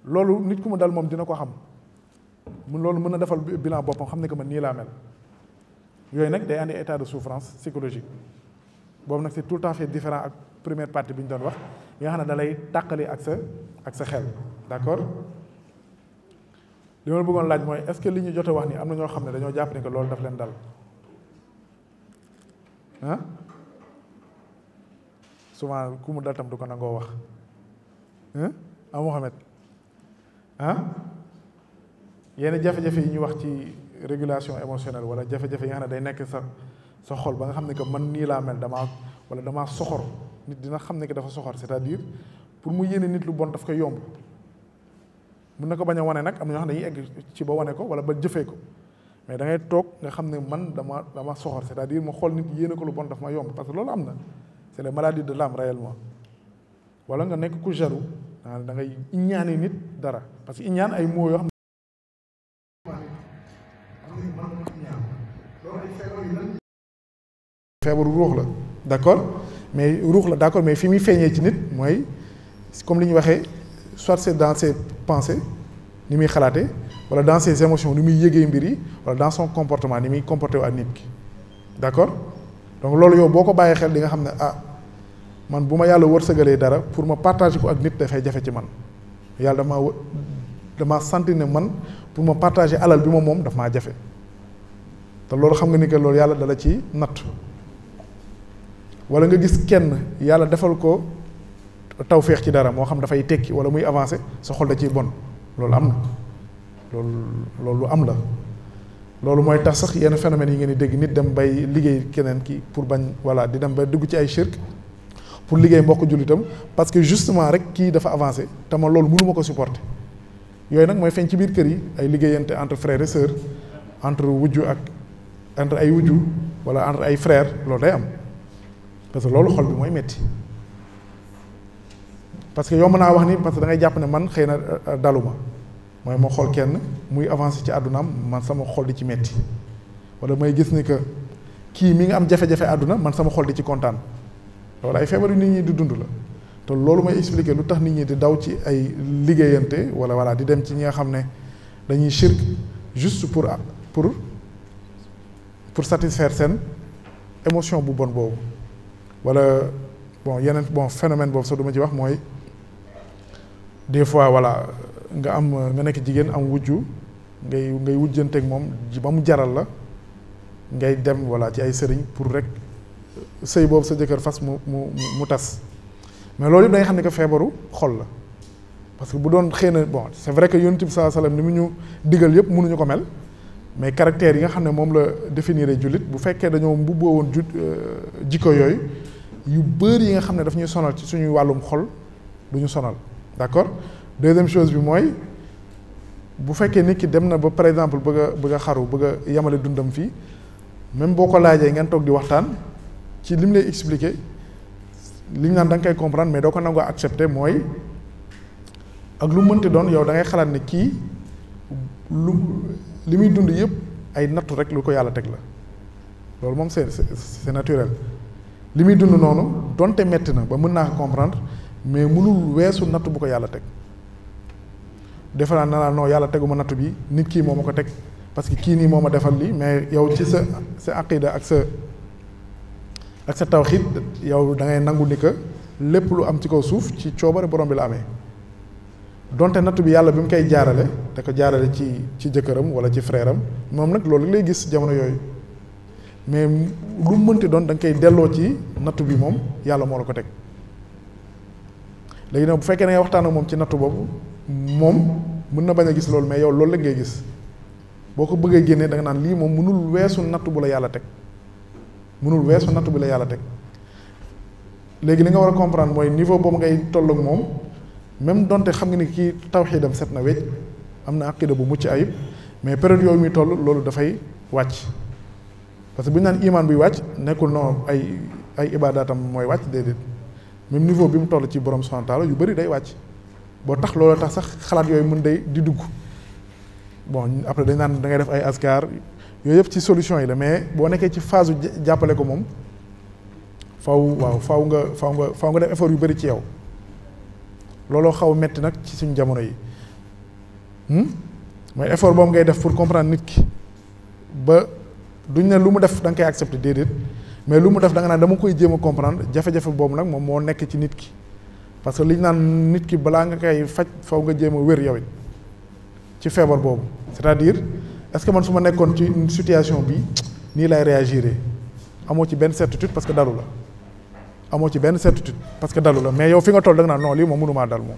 loolu nit ku mu dal moom dina ko xam loolu mën na defal bilan boppam xam ne que man nii laa mel yooyu nag day andi état de souffrance psychologique boobu nag c'est tout le temps fait différent ak première partie bi ñu doon wax yi nga xam ne da lay tàqali ak sa xel d'accord li ma bëggoon laaj mooy est-ce que li ñu jot a wax ni am na ñoo xam ne dañoo jàpp ne que loolu daf leen dal ah souvent ku mu dal tam du ko nangoo wax ah Mohamed ah yenn jafe-jafe yi ñu wax ci régulation émotionnelle wala jafe-jafe yi nga xam ne day nekk sa xol ba nga xam ne que man nii laa mel damaa soxor nit dina xam ne que dafa soxor c'est-à-dire pour mu yéene nit lu bon daf koy yomb mun na ko bañ a wane nag am na ñoo xam ne dañuy egg ci ba wane ko wala ba jëfee ko mais da ngay toog nga xam ne man dama soxor c'est-à-dire ma xool nit yéene ko lu bon daf ma yomb parce que loolu am na c'est les maladies de l'âme réellement wala nga nekk ku jaloux da ngay iññaane nit dara parce que iññaan ay mots yoo xam feebaru ruux la d'accord mais ruux la d'accord mais fi muy feeñee ci nit mooy comme li ñu waxee soit c'est dans ses pensées ni muy xalaatee wala dans ses émotions ni muy yëgee mbir yi wala dans son comportement ni muy comporté wu ak nit ki d'accord donc loolu yow boo ko bàyyee xel di nga xam ne man bu ma yàlla wërsëgalee dara pour ma partager ko ak nit dafay jafe ci man yàlla dama sentir ne man pour ma partager alal bi ma moom daf maa jafe te loolu xam nga ni que loolu yàlla dala ci natt wala nga gis kenn yàlla defal ko tawféex ci dara moo xam dafay tekki wala muy avancer sa xol da ciy bon loolu am na loolu am la loolu mooy tax sax yenn phénomènes yi ngeen di dégg nit dem bay liggéey keneen ki pour bañ voilà di dem ba dugg ci ay shirk pour liggéey mbokk jullitam parce que justement rek kii dafa avancé te ma loolu mënu ma ko supporter yooyu nag mooy feeñ ci biir kër yi ay liggéeyante entre frères et sœurs entre wujju ak entre ay wujju wala entre ay frères loolu day am parce que loolu xol bi mooy metti parce que yomb naa wax ni parce que da ngay jàpp ne man xëy na daluma mooy moo xool kenn muy avancé ci àddunaam man sama xol di ci metti wala may gis ni que kii mi nga am jafe-jafe àdduna man sama xol di ci kontaan loolu ay feebar yu nit ñi di dund la te loolu may expliquer lu tax nit ñi di daw ci ay liggéeyante wala voilà di dem ci ñi nga xam ne dañuy shirk juste pour satisfaire seen émotion bu bon boobu wala yeneen phénomène boobu sax du ma ci wax mooy des fois voilà nga nekk jigéen am wujju ngay wujjanteeg moom ba mu jaral la ngay dem voilà ci ay sëriñ pour rek sëy boobu sa jëkkër fas mu tas mais loolu yëpp da nga xam ne que feebaru xol la parce que bu doon xëy na c'est vrai que Yonent bi sallallahu alayhi wasallam ni mu ñu digal yëpp mënuñu ko mel mais caractère yi nga xam ne moom la définir jullit bu fekkee dañoo mbubboo woon jikko yooyu yu bëri yi nga xam ne daf ñuy sonal ci suñuy wàllum xol du ñu sonal d'accord deuxième chose bi mooy bu fekkee nit ki dem na ba par exemple bëgg a xaru bëgg a yamale dundam fii même boo ko laajee ngeen toog di waxtaan ci li mu lay expliquer li ñu naan da nga koy comprendre mais doo ko nangoo accepter mooy ak lu mënti doon yow da ngay xalaat ne kii li muy dund yëpp ay nattu rek lu ko yàlla teg la loolu moom c'est naturel li muy dund noonu donte metti na ba mën naa ko comprendre mais mënul weesu nattu bu ko yàlla teg defe naa na non yàlla teguma nattu bi nit kii moo ma ko teg parce que kii nii moo ma defal lii mais yow ci sa aqida ak sa tawxiid yow da ngay nangu ni que lépp lu am ci kaw suuf ci coobare borom bi la amee donte nattu bi yàlla bi mu koy jaarale da ko jaarale ci jëkkëram wala ci frère am moom nag loolu lay gis jamono yooyu mais lu mu mënti doon da nga koy delloo ci nattu bi moom yàlla moo la ko teg léegi nag bu fekkee ne ngay waxtaan ak moom ci nattu boobu moom mën na bañ a gis loolu mais yow loolu la ngay gis boo ko bëggee génnee da nga naan lii moom mënul weesu nattu bu la yàlla teg mënul weesu nattu bi la yàlla teg léegi li nga war a comprendre mooy niveau boobu ngay toll ak moom même donte xam nga ni kii tawxiidam set na wecc am na aqida bu mucc ayib mais période yooyu muy toll loolu dafay wàcc parce que bu ñu naan imaan buy wàcc nekkul non ay ibadaatam mooy wàcc déedéet même niveau bi mu toll ci borom subhaanahu wa taala yu bëri day wàcc boo tax loolu tax sax xalaat yooyu mën day di dugg bon après dañ naan da ngay def ay askar yooyu yëpp ci solution yi la mais boo nekkee ci phase jàppale ko moom faw nga def effort yu bëri ci yow looloo xaw metti nag ci suñu jamono yi mooy effort boobu ngay def pour comprendre nit ki ba duñ ne lu mu def da nga koy accepter déedéet mais lu mu def da nga naan dama koy jéem a comprendre jafe-jafe boobu nag moom moo nekk ci nit ki parce que li ñu naan nit ki balaa nga koy faj faw nga jéem a wér yow it ci feebar boobu c'est-à-dire est-ce que man su ma nekkoon ci une situation bi nii lay réagir amoo ci benn certitude parce que dalu la amoo ci benn certitude parce que dalu la mais yow fi nga toll da nga naan non lii moom mënumaa dal moom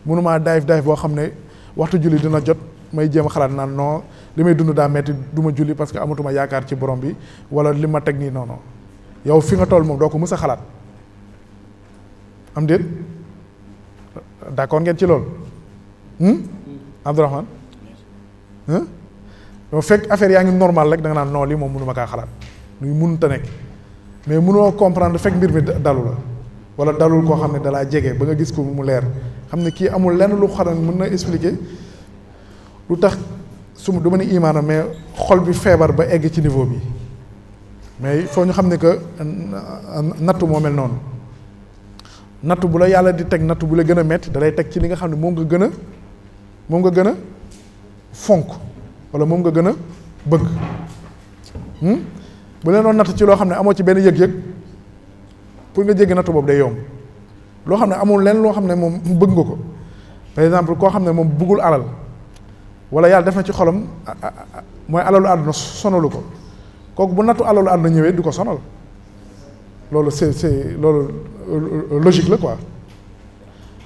mënumaa dive boo xam ne waxtu julli dina jot may jéem a xalaat naan non li may dund daa metti du ma julli parce que amatuma yaakaar ci borom bi wala li ma teg nii non non yow fi nga toll moom doo ko mës a xalaat am déet d'accord ngeen ci loolu Abdourahmane yow fekk affaire yaa ngi normal rek da nga naan non lii moom mënuma kaa xalaat luy mënut a nekk mais mënoo comprendre fekk mbir mi dalu la wala dalul koo xam ne dalaa jege ba nga gis ko mu leer xam ne kii amul lenn lu xaran mën na expliquer lu tax du ma ni imaana mais xol bi feebar ba egg ci niveau bi mais il faut ñu xam ne que nattu moo mel noonu nattu bu la yàlla di teg nattu bu la gën a metti da lay teg ci li nga xam ne moom nga gën a fonk wala moom nga gën a bëgg bu leen doon natt ci loo xam ne amoo ci benn yëg-yëg pour nga jéggi nattu boobu day yomb loo xam ne amul leen loo xam ne moom bëgg nga ko par exemple koo xam ne moom bëggul alal wala yàlla def na ci xolam mooy alalu àdduna sonalu ko kooku bu nattu alalu àdduna ñëwee du ko sonal loolu c'est loolu logique la quoi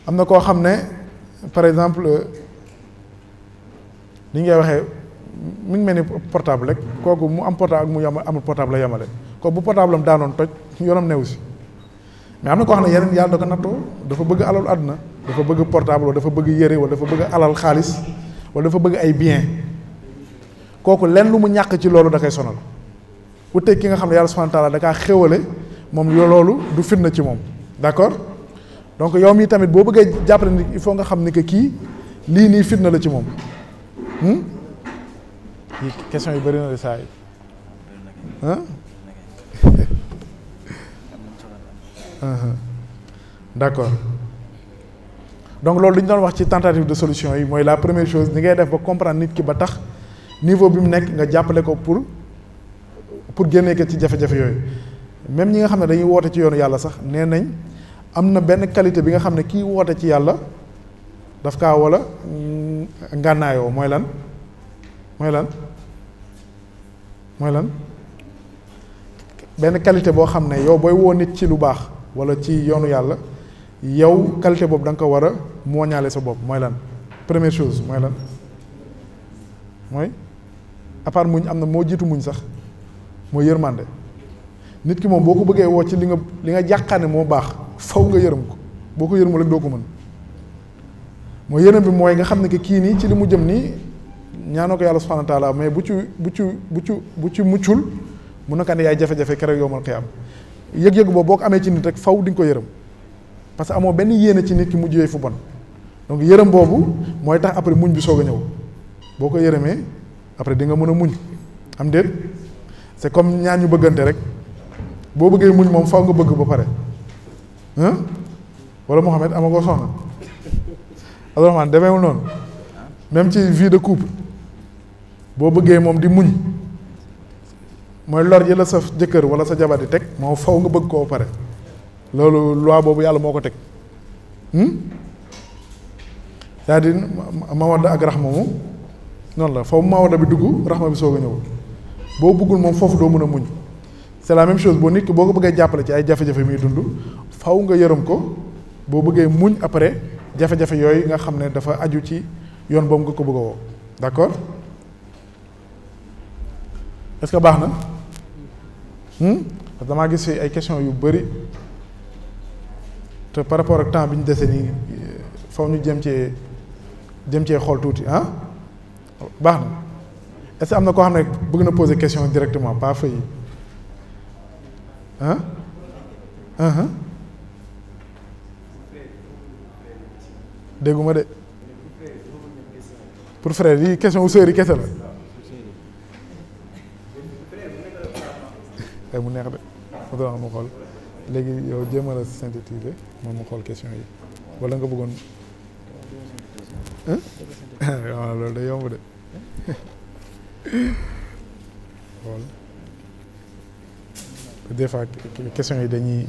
am na koo xam ne par exemple li ngay waxee mi ngi mel ni portable rek kooku mu am portable ak mu amul portable la yemale kooku bu portable am daanoon toj yoonam newu si mais am na koo xam ne yeneen yàlla da ko nattoo dafa bëgg alalu àdduna dafa bëgg portable wala dafa bëgg yére wala dafa bëgg alal xaalis wala dafa bëgg ay bien kooku lenn lu mu ñàkk ci loolu da koy sonal wute ki nga xam ne yàlla subhanahu wa taala da kaa xéwale moom loolu du fitna ci moom d'accord donc yow mii tamit boo bëggee jàppale nit il faut nga xam ni que kii lii nii fitna la ci moom question yu bëri na de saa yi d'accord donc loolu li ñu doon wax ci tentative de solution yi mooy la première chose ni ngay def ba comprendre nit ki ba tax niveau bi mu nekk nga jàppale ko pour génnee ko ci jafe-jafe yooyu même ñi nga xam ne dañuy woote ci yoonu yàlla sax nee nañ am na benn qualité bi nga xam ne kii woote ci yàlla daf kaa wala ngànnaayoo mooy lan benn qualité boo xam ne yow booy woo nit ci lu baax wala ci yoonu yàlla yow qualité boobu da nga ko war a mooñaale sa bopp mooy lan première chose mooy lan mooy à part muñ am na moo jiitu muñ sax mooy yërmande nit ki moom boo ko bëggee woo ci li nga jàqaane moo baax faw nga yërëm ko boo ko yërëmul rek doo ko mën mooy yërëm bi mooy nga xam ne que kii nii ci li mu jëm nii ñaanoo ko yàlla subhanahu wa taala mais bu ci muccul mun na ko ne yaay jafe-jafe keroog yowmal qiyaam yëg-yëg boobu boo ko amee ci nit rek faw di nga ko yërëm parce que amoo benn yéene ci nit ki mujjee fu bon donc yërëm boobu mooy tax après muñ bi soog a ñëw boo ko yërëmee après di nga mën a muñ am déet c'est comme ñaar ñu bëggante rek boo bëggee muñ moom faw nga bëgg ba pare wala Mouhamed ama koo soxna Abdourahmane demeewul noonu même ci vie de couple boo bëggee moom di muñ mooy lor yi la sa jëkkër wala sa jabar di teg moom faw nga bëgg koo pare loolu loi boobu yàlla moo ko teg c'est-à-dire mawadda ak raxma moom noonu la faw mawadda bi dugg raxma bi soog a ñëw boo bëggul moom foofu doo mën a muñ c'est la même chose boo nit ki boo ko bëggee jàppale ci ay jafe-jafe muy dund faw nga yërëm ko boo bëggee muñ après jafe-jafe yooyu nga xam ne dafa aju ci yoon boobu nga ko bëgg a woo d'accord est-ce que baax na parce que damaa gis fi ay questions yu bari te par rapport ak temps bi ñu dese nii faw ñu jëm cee xool tuuti baax na est-ce que am na koo xam ne bëgg na poser question directement pas feuille dégguma de pour frère yi question wu sœur yi kese la tey mu neex de Abdourahmane mu xool léegi yow jéem a la synthétiser moom mu xool question yi wala nga bëggoon waaw loolu day yomb de xool des fois question yi dañuy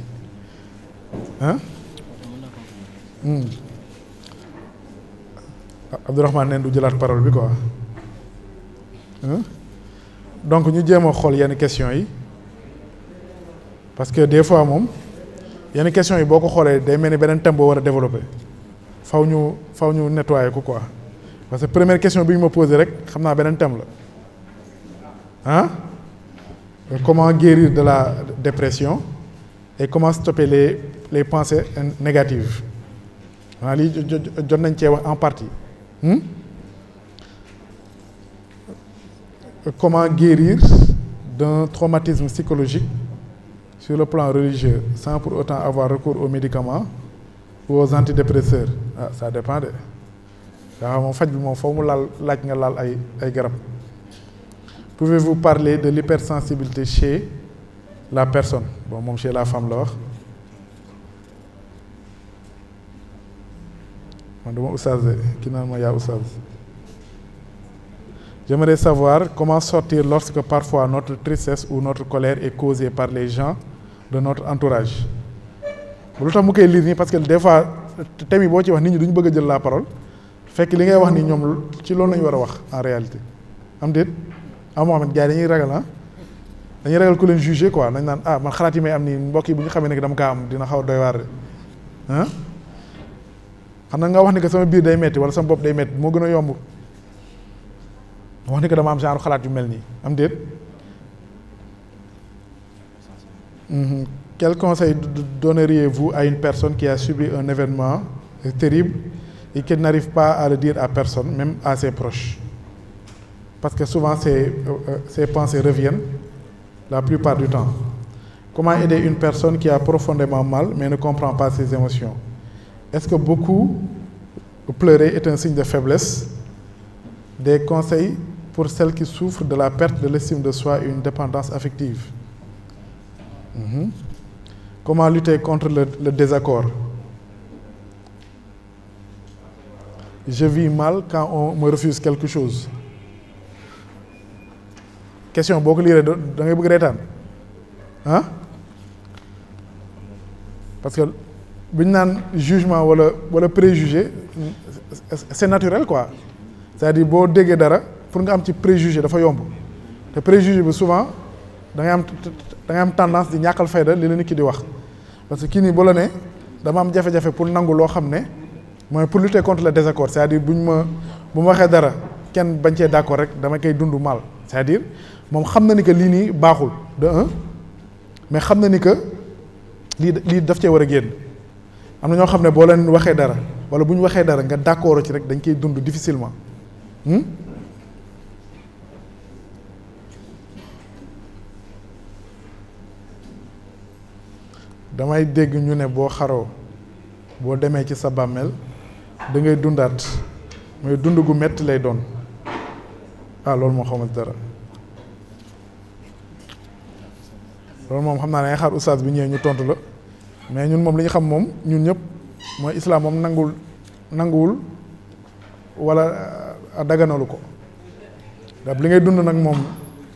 Abdourahmane neen du jëlaat parole bi quoi donc ñu jéem a xool yenn question yi parce que des fois moom yenn question yi boo ko xoolee day mel ni beneen thème boo war a développer faw ñu nettoyer ko quoi parce que première question bi ñu ma posé rek xam naa beneen thème la comment guérir de la dépression et comment stopper les pensées négatives waaw lii jot nañ cee wax en partie comment guérir d'un traumatisme psychologique sur le plan religieux sans pour autant avoir recours aux médicaments ou aux antidépresseurs ça dépend de waaw moom faj bi moom foo mu laaj nga laal ay garab. Pouvez-vous parler de l'hypersensibilité chez la personne bon moom chez la femme la wax man duma oustaz de ki naan ma yaa oustaz. J'aimerais savoir comment sortir lorsque parfois notre tristesse ou notre colère est causée par les gens de notre entourage. lu tax mu koy lire nii parce que des fois thème yi boo ci wax nit ñi duñu bëgg a jël la parole fekk li ngay wax ni ñoom ci loolu lañu war a wax en réalité am déet Mohamed gars yi dañuy ragal dañuy ragal ku leen juger quoi nañ naan man xalaat yi may am nii mbokk yi bu ñu xamee ne dama kaa am dina xaw a doy waar de xam na nga wax ni que sama biir day metti wala sama bopp day metti moo gën a yomb wax ni que dama am genre xalaat yu mel nii am déet. Quel conseil donneriez-vous à une personne qui a subi un événement terrible et qui n'arrive pas à le dire à personne, même à ses proches? Parce que souvent ces pensées reviennent la plupart du temps. Comment aider une personne qui a profondément mal mais ne comprend pas ses émotions? Est-ce que beaucoup pleurer est un signe de faiblesse? Des conseils pour celles qui souffrent de la perte de l'estime de soi et une dépendance affective. Comment lutter contre le désaccord? Je vis mal quand on me refuse quelque chose. Question boo ko liiree da ngay bëgg reetaan parce que bu ñu naan jugement wala préjugé c'est naturel quoi c'est-à-dire boo déggee dara pour nga am ci préjugé dafa yomb te préjugé bi souvent da ngay am tendance di ñàkkal fayda li la nit ki di wax parce que kii nii boo la ne dama am jafe-jafe pour nangu loo xam ne mooy pour lutter contre le désaccord c'est-à-dire bu ma waxee dara kenn bañ cee d'accord rek dama koy dund mal c'est-à-dire moom xam na ni que lii nii baaxul de un mais xam na ni que lii daf cee war a génn am na ñoo xam ne boo leen waxee dara wala bu ñu waxee dara nga d'accord ci rek dañ koy dund difficilement damay dégg ñu ne boo xaroo boo demee ci sa bàmmeel da ngay dundaat mais dund gu metti lay doon loolu moo xamal dara loolu moom xam naa ne xaar oustaz bi ñëwee ñu tontu la mais ñun moom li ñu xam moom ñun ñëpp mooy islam moom nanguwul wala daganalu ko daf li ngay dund nag moom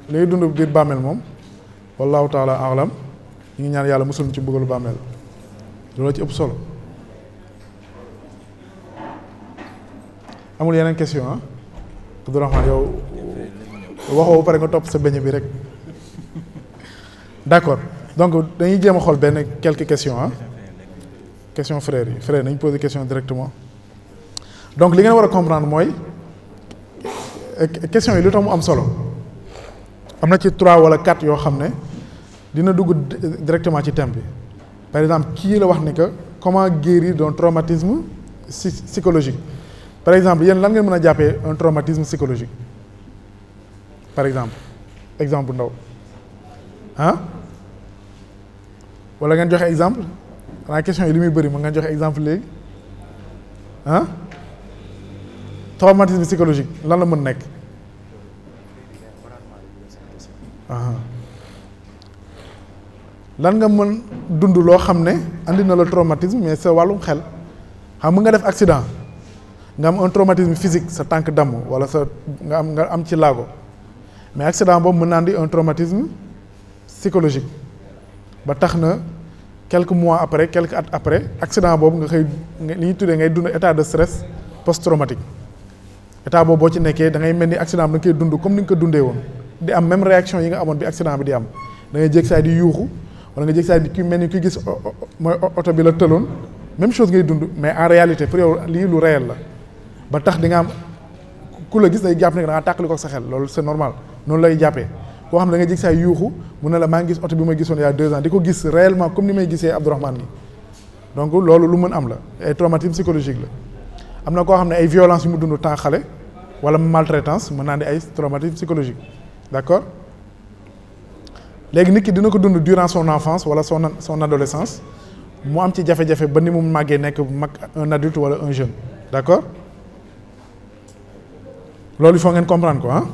li ngay dund biir bàmmeel moom wallahu taala alam ñu ngi ñaan yàlla musul ci bëggalu bàmmeel loolu ci ëpp solo amul yeneen question Abdourahmane yow waxoo ba pare nga topp sa beñe bi rek d'accord donc dañuy jéem a xool benn quelques questions question frères yi frère nañ poser question directement donc li ngeen war a comprendre mooy question yi lu tax mu am solo am na ci 3 wala 4 yoo xam ne dina dugg directement ci thème bi par exemple kii la wax ni que comment guérir d'un traumatisme psychologique par exemple yéen lan ngeen mën a jàppee un traumatisme psychologique par exemple bu ndaw wala ngeen joxe exemple xanaa question yi li muy bëri ma ngeen joxe exemple léegi traumatisme psychologique lan la mën nekk lan nga mën dund loo xam ne andi na la traumatisme mais sa wàllum xel xam nga def accident nga am un traumatisme physique sa tànk damm wala sa nga am ci laago mais accident boobu mën naa andi un traumatisme psychologique ba tax na quelques mois après quelques at après accident boobu nga xëy li ñuy tuddee ngay dund état de stress post-traumatique état boobu boo ci nekkee da ngay mel ni accident bi da nga koy dund comme ni nga ko dundee woon di am même réaction yi nga amoon bi accident bi di am da ngay jékki saa di yuuxu wala nga jékki saa di ki mel ni ki gis mooy oto bi la tëloon même chose ngay dund mais en réalité pour yow lii lu réel la ba tax di nga am ku la gis day jàpp ne da ngaa tàqali ko sa xel loolu c'est normal noonu lay jàppee koo xam ne da nga jékki saa yuuxu mu ne la maa ngi gis oto bi ma gisoon il y a 2 ans di ko gis réellement comme ni may gisee Abdourahmane nii donc loolu lu mën am la ay traumatisme psychologique la am na koo xam ne ay violence yu mu dund temps xale wala maltraitance mën naa di ay traumatisme psychologique d'accord léegi nit ki dina ko dund durant son enfance wala son adolescence mu am ci jafe-jafe ba ni mu màggee nekk mag un adulte wala un jeune d'accord loolu il faut ngeen comprendre ko ah.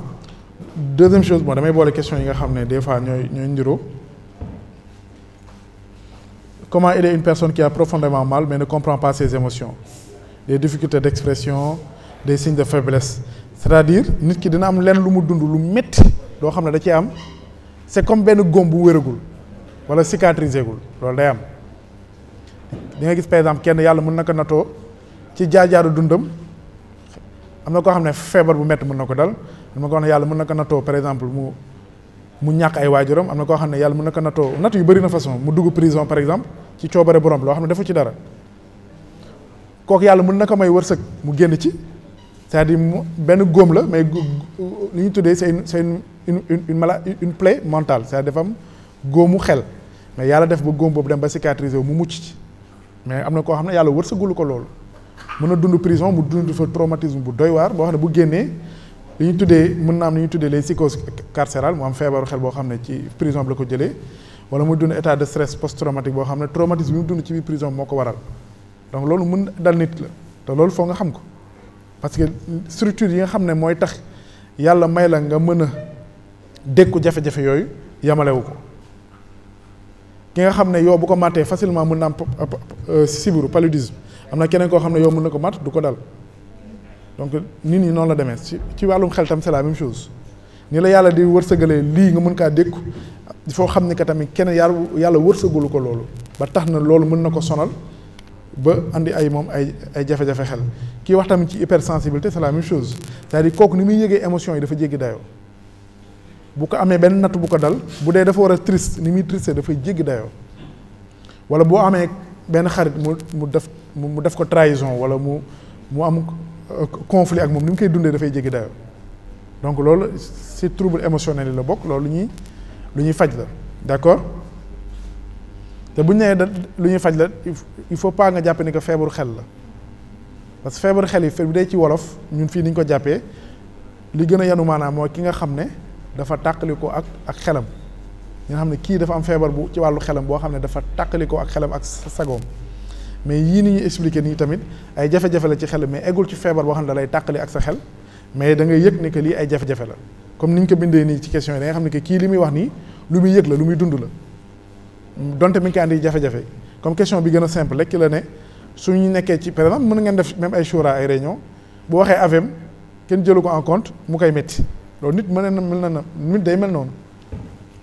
Deuxième chose bon damay boole question yi nga xam ne des fois ñooy ndiroo comment aider une personne qui a profondément mal mais ne comprend pas ses émotions des difficultés d'expression des signes de faiblesse c'est-à-dire nit ki dina am lenn lu mu dund lu métti loo xam ne da ci am c'est comme benn góom bu wéragul wala cicatrisé gul loolu day am di nga gis par exemple kenn yàlla mën na ko natoo ci jaar-jaaru dundam am na koo xam ne feebar bu métti mën na ko dal am na koo xam ne yàlla mën na ko natoo par exemple mu ñàkk ay waajuram am na koo xam ne yàlla mën na ko natoo natt yu bëri na façon mu dugg prison par exemple ci coobare borom loo xam ne defu ci dara kooku yàlla mën na ko may wërsëg mu génn ci c'est-à-dire benn góom la mais li ñu tuddee c'est une plaie mentale c'est-à-dire dafa am góomu xel mais yàlla def ba góom boobu dem ba cicatriser wu mu mucc ci mais am na koo xam ne yàlla wërsëgulu ko loolu mën na dund prison mu dund fa traumatisme bu doy waar boo xam ne bu génnee li ñu tuddee mën na am li ñu tuddee les psychoses carcérales mu am feebaru xel boo xam ne ci prison bi la ko jëlee wala mu dund état de stress post-traumatique boo xam ne traumatisme bi mu dund ci biir prison moo ko waral donc loolu mën dal nit la te loolu foo nga xam ko parce que structure yi nga xam ne mooy tax yàlla may la nga mën a dékku jafe-jafe yooyu yamalewu ko ki nga xam ne yow bu ko màttee facilement mën na am sibiru paludisme am na keneen koo xam ne yow mën na ko màtt du ko dal donc nit ñi noonu la demee ci wàllum xel tam c'est la même chose ni la yàlla di wërsëgalee lii nga mën kaa dékku il faut xam ni que tamit keneen yàlla wërsëgalu ko loolu ba tax na loolu mën na ko sonal ba andi ay moom ay jafe-jafe xel kii wax tamit ci hypersensibilité c'est la même chose c'est-à-dire kooku ni muy yëgee émotions yi dafa jéggi dayoo bu ko amee benn natt bu ko dal bu dee dafa war a triste ni muy triste dafay jéggi dayoo wala boo amee benn xarit mu def ko trahison wala mu am conflit ak moom ni mu koy dundee dafay jéggi dayoo donc loolu ci trouble émotionnel yi la bokk loolu lu ñuy faj la d'accord te bu ñu nee lu ñuy faj la il faut pas nga jàpp ni que feebaru xel la parce que feebaru xel yi fi dee ci wolof ñun fii ni ñu ko jàppee li gën a yanu maanaam mooy ki nga xam ne dafa tàqali ko ak xelam nga xam ne kii dafa am feebar bu ci wàllu xelam boo xam ne dafa tàqali ko ak xelam ak sagoom mais yii ni ñuy expliquer nii tamit ay jafe-jafe la ci xel mais eggul ci feebar boo xam ne da lay tàqali ak sa xel mais da ngay yëg ni que lii ay jafe-jafe la comme ni ñu ko bindee nii ci question yi da nga xam ne que kii li muy wax nii lu muy yëg la lu muy dund la donte mi ngi koy andi jafe-jafe comme question bi gën a simple rek ki la ne suñu nekkee ci par exemple mën ngeen def même ay shura ay réunion bu waxee avem kenn jëlu ko en compte mu koy métti loolu nit mel na nit day mel noonu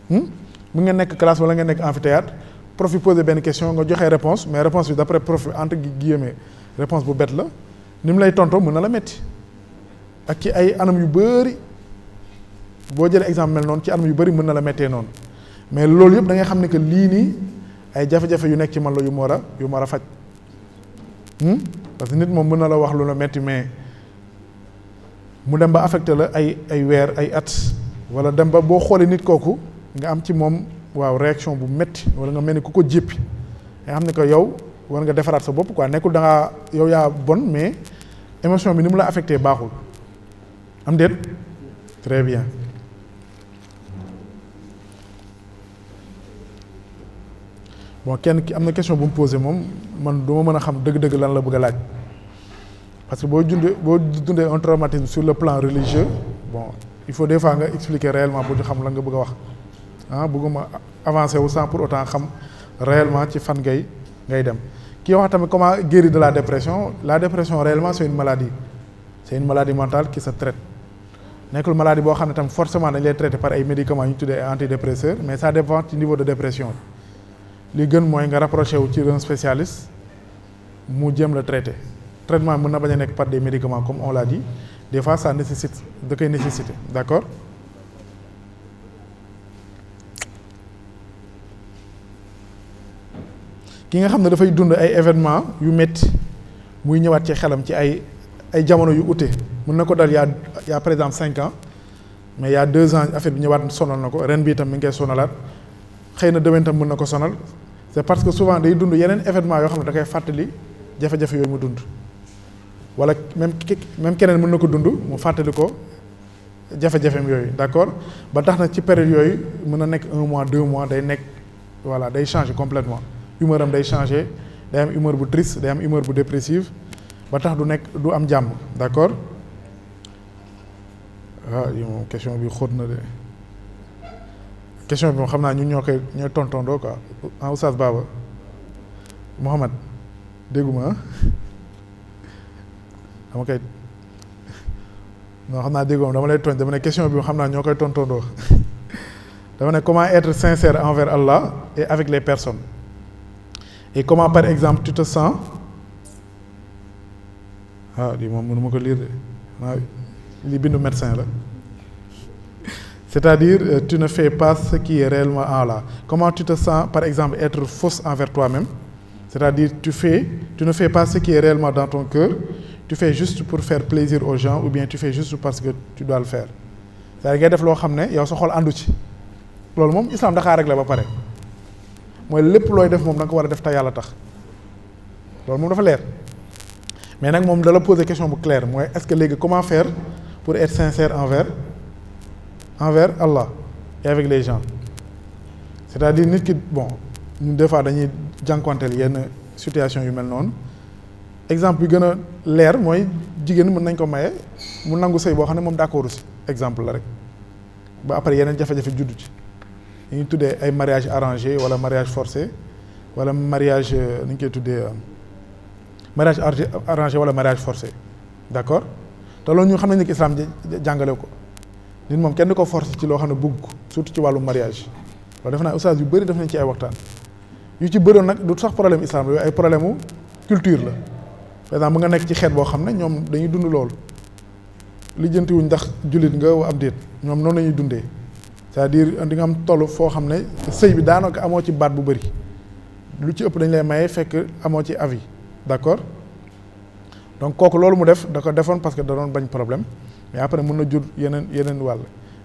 mu ngeen nekk classe wala ngeen nekk amphithéâtre prof yi posé benn question nga joxee réponse mais réponse bi d'après prof entre guillemets réponse bu bête la ni mu lay tontoo mën na la métti ak ci ay anam yu bëri boo jëlee exemple mel noonu ci anam yu bëri mën na la méttee noonu mais loolu yëpp da ngay xam ne que lii nii ay jafe-jafe yu nekk ci man la yu mu war a faj parce que nit moom mën na la wax lu la métti mais mu dem ba affecté la ay weer ay at wala dem ba boo xoolee nit kooku nga am ci moom waaw réaction bu métti wala nga mel ni ku ko jéppi nga xam ne que yow war nga defaraat sa bopp quoi nekkul da ngaa yow yaa bon mais émotion bi ni mu la affecté baaxul am déet très bien bon kenn ki am na question bu mu posé moom man du ma mën a xam dëgg-dëgg lan la bëgg a laaj parce que boo dundee un traumatisme sur le plan religieux bon il faut des fois nga expliquer réellement pour ñu xam lan nga bëgg a wax ah bëgguma avancer wu sans pour autant xam réellement ci fan ngay dem. Kii wax tamit comment guérir de la dépression réellement c'est une maladie mentale qui se traite nekkul maladie boo xam ne tam forcément dañ lay traiter par ay médicaments yu ñu tuddee antidépresseurs mais ça dépend ci niveau de dépression li gën mooy nga rapproché wu ci un spécialiste mu jéem la traiter traitement mën na bañ a nekk par des médicaments comme on l'a dit des fois ça nécessite da koy nécessiter d'accord. ki nga xam ne dafay dund ay événements yu métti muy ñëwaat ci xelam ci ay jamono yu ute mën na ko dal y a par exemple 5 ans mais y a 2 ans affaire bi ñëwaat sonal na ko ren bii tam mi ngi koy sonalaat xëy na déwén tam mën na ko sonal c'est parce que souvent day dund yeneen événements yoo xam ne da koy fàttali jafe-jafe yooyu mu dund wala même keneen mën na ko dund mu fàttali ko jafe-jafeem yooyu d'accord ba tax na ci période yooyu mën na nekk 1 mois 2 mois day nekk voilà day changer complètement humeur am day changer day am humeur bu triste day am humeur bu dépressive ba tax du am jàmm d'accord yi moom question bi xóot na de question bi moom xam naa ñun ñooy tontondoo quoi Oustaz Baba Mohamed dégguma dama koy non xam naa dégguma dama lay tooñ dama ne question bi xam naa ñoo koy tontondoo dama ne comment être sincère envers Allah et avec les personnes et comment par exemple tu te sens lii moom mënu ma ko lire de lii bindu médecin la c'est-à-dire tu ne fais pas ce qui est réellement Allah. Comment tu te sens par exemple être fausse envers toi-même, c'est-à-dire tu ne fais pas ce qui est réellement dans ton cœur, tu fais juste pour faire plaisir aux gens ou bien tu fais juste parce que tu dois le faire. C'est-à-dire ngay def loo xam ne yow sa xol àndu ci loolu moom islam daxaa rek la ba pare mooy lépp looy def moom da nga ko war a def te yàlla tax loolu moom dafa leer mais nag moom da la poser question bu claire mooy est-ce que léegi comment faire pour être sincère envers Allah et avec les gens c'est-à-dire nit ki bon ñun des fois dañuy jànkuwanteel yenn situation yu mel noonu exemple bi gën a leer mooy jigéen mën nañ ko maye mu nangu sëy boo xam ne moom d'accord si exemple la rek ba après yeneen jafe-jafe juddu ci li ñuy tuddee ay mariage arrangé wala mariage forcé wala mariage ni ñu koy tuddee mariage arrangé wala mariage forcé d'accord te loolu ñu xam nañ ne islam jàngale ko nit moom kenn du ko forcer ci loo xam ne bëgg ko surtout ci wàllu mariage loolu def naa ustaas yu bëri def nañ ci ay waxtaan yu ci bëroon nag du sax problème islam yooyu ay problème mu culture la par exemple nga nekk ci xeet boo xam ne ñoom dañuy dund loolu lijjantiwuñ ndax jullit nga am déet ñoom noonu la ñuy dundee c'est-à-dire di nga am toll foo xam ne sëy bi daanaka amoo ci baat bu bëri lu ci ëpp dañ lay maye fekk amoo ci avis d'accord donc kooku loolu mu def da ko defoon parce que da doon bañ problème mais après mën na jur yeneen wàll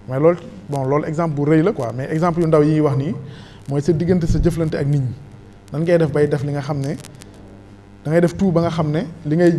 mais loolu bon loolu exemple bu rëy la quoi mais exemple yu ndaw yi ñuy wax nii mooy sa diggante sa jëflante ak nit ñi nan ngay def bay def li nga xam ne da ngay def tout ba nga xam ne li ngay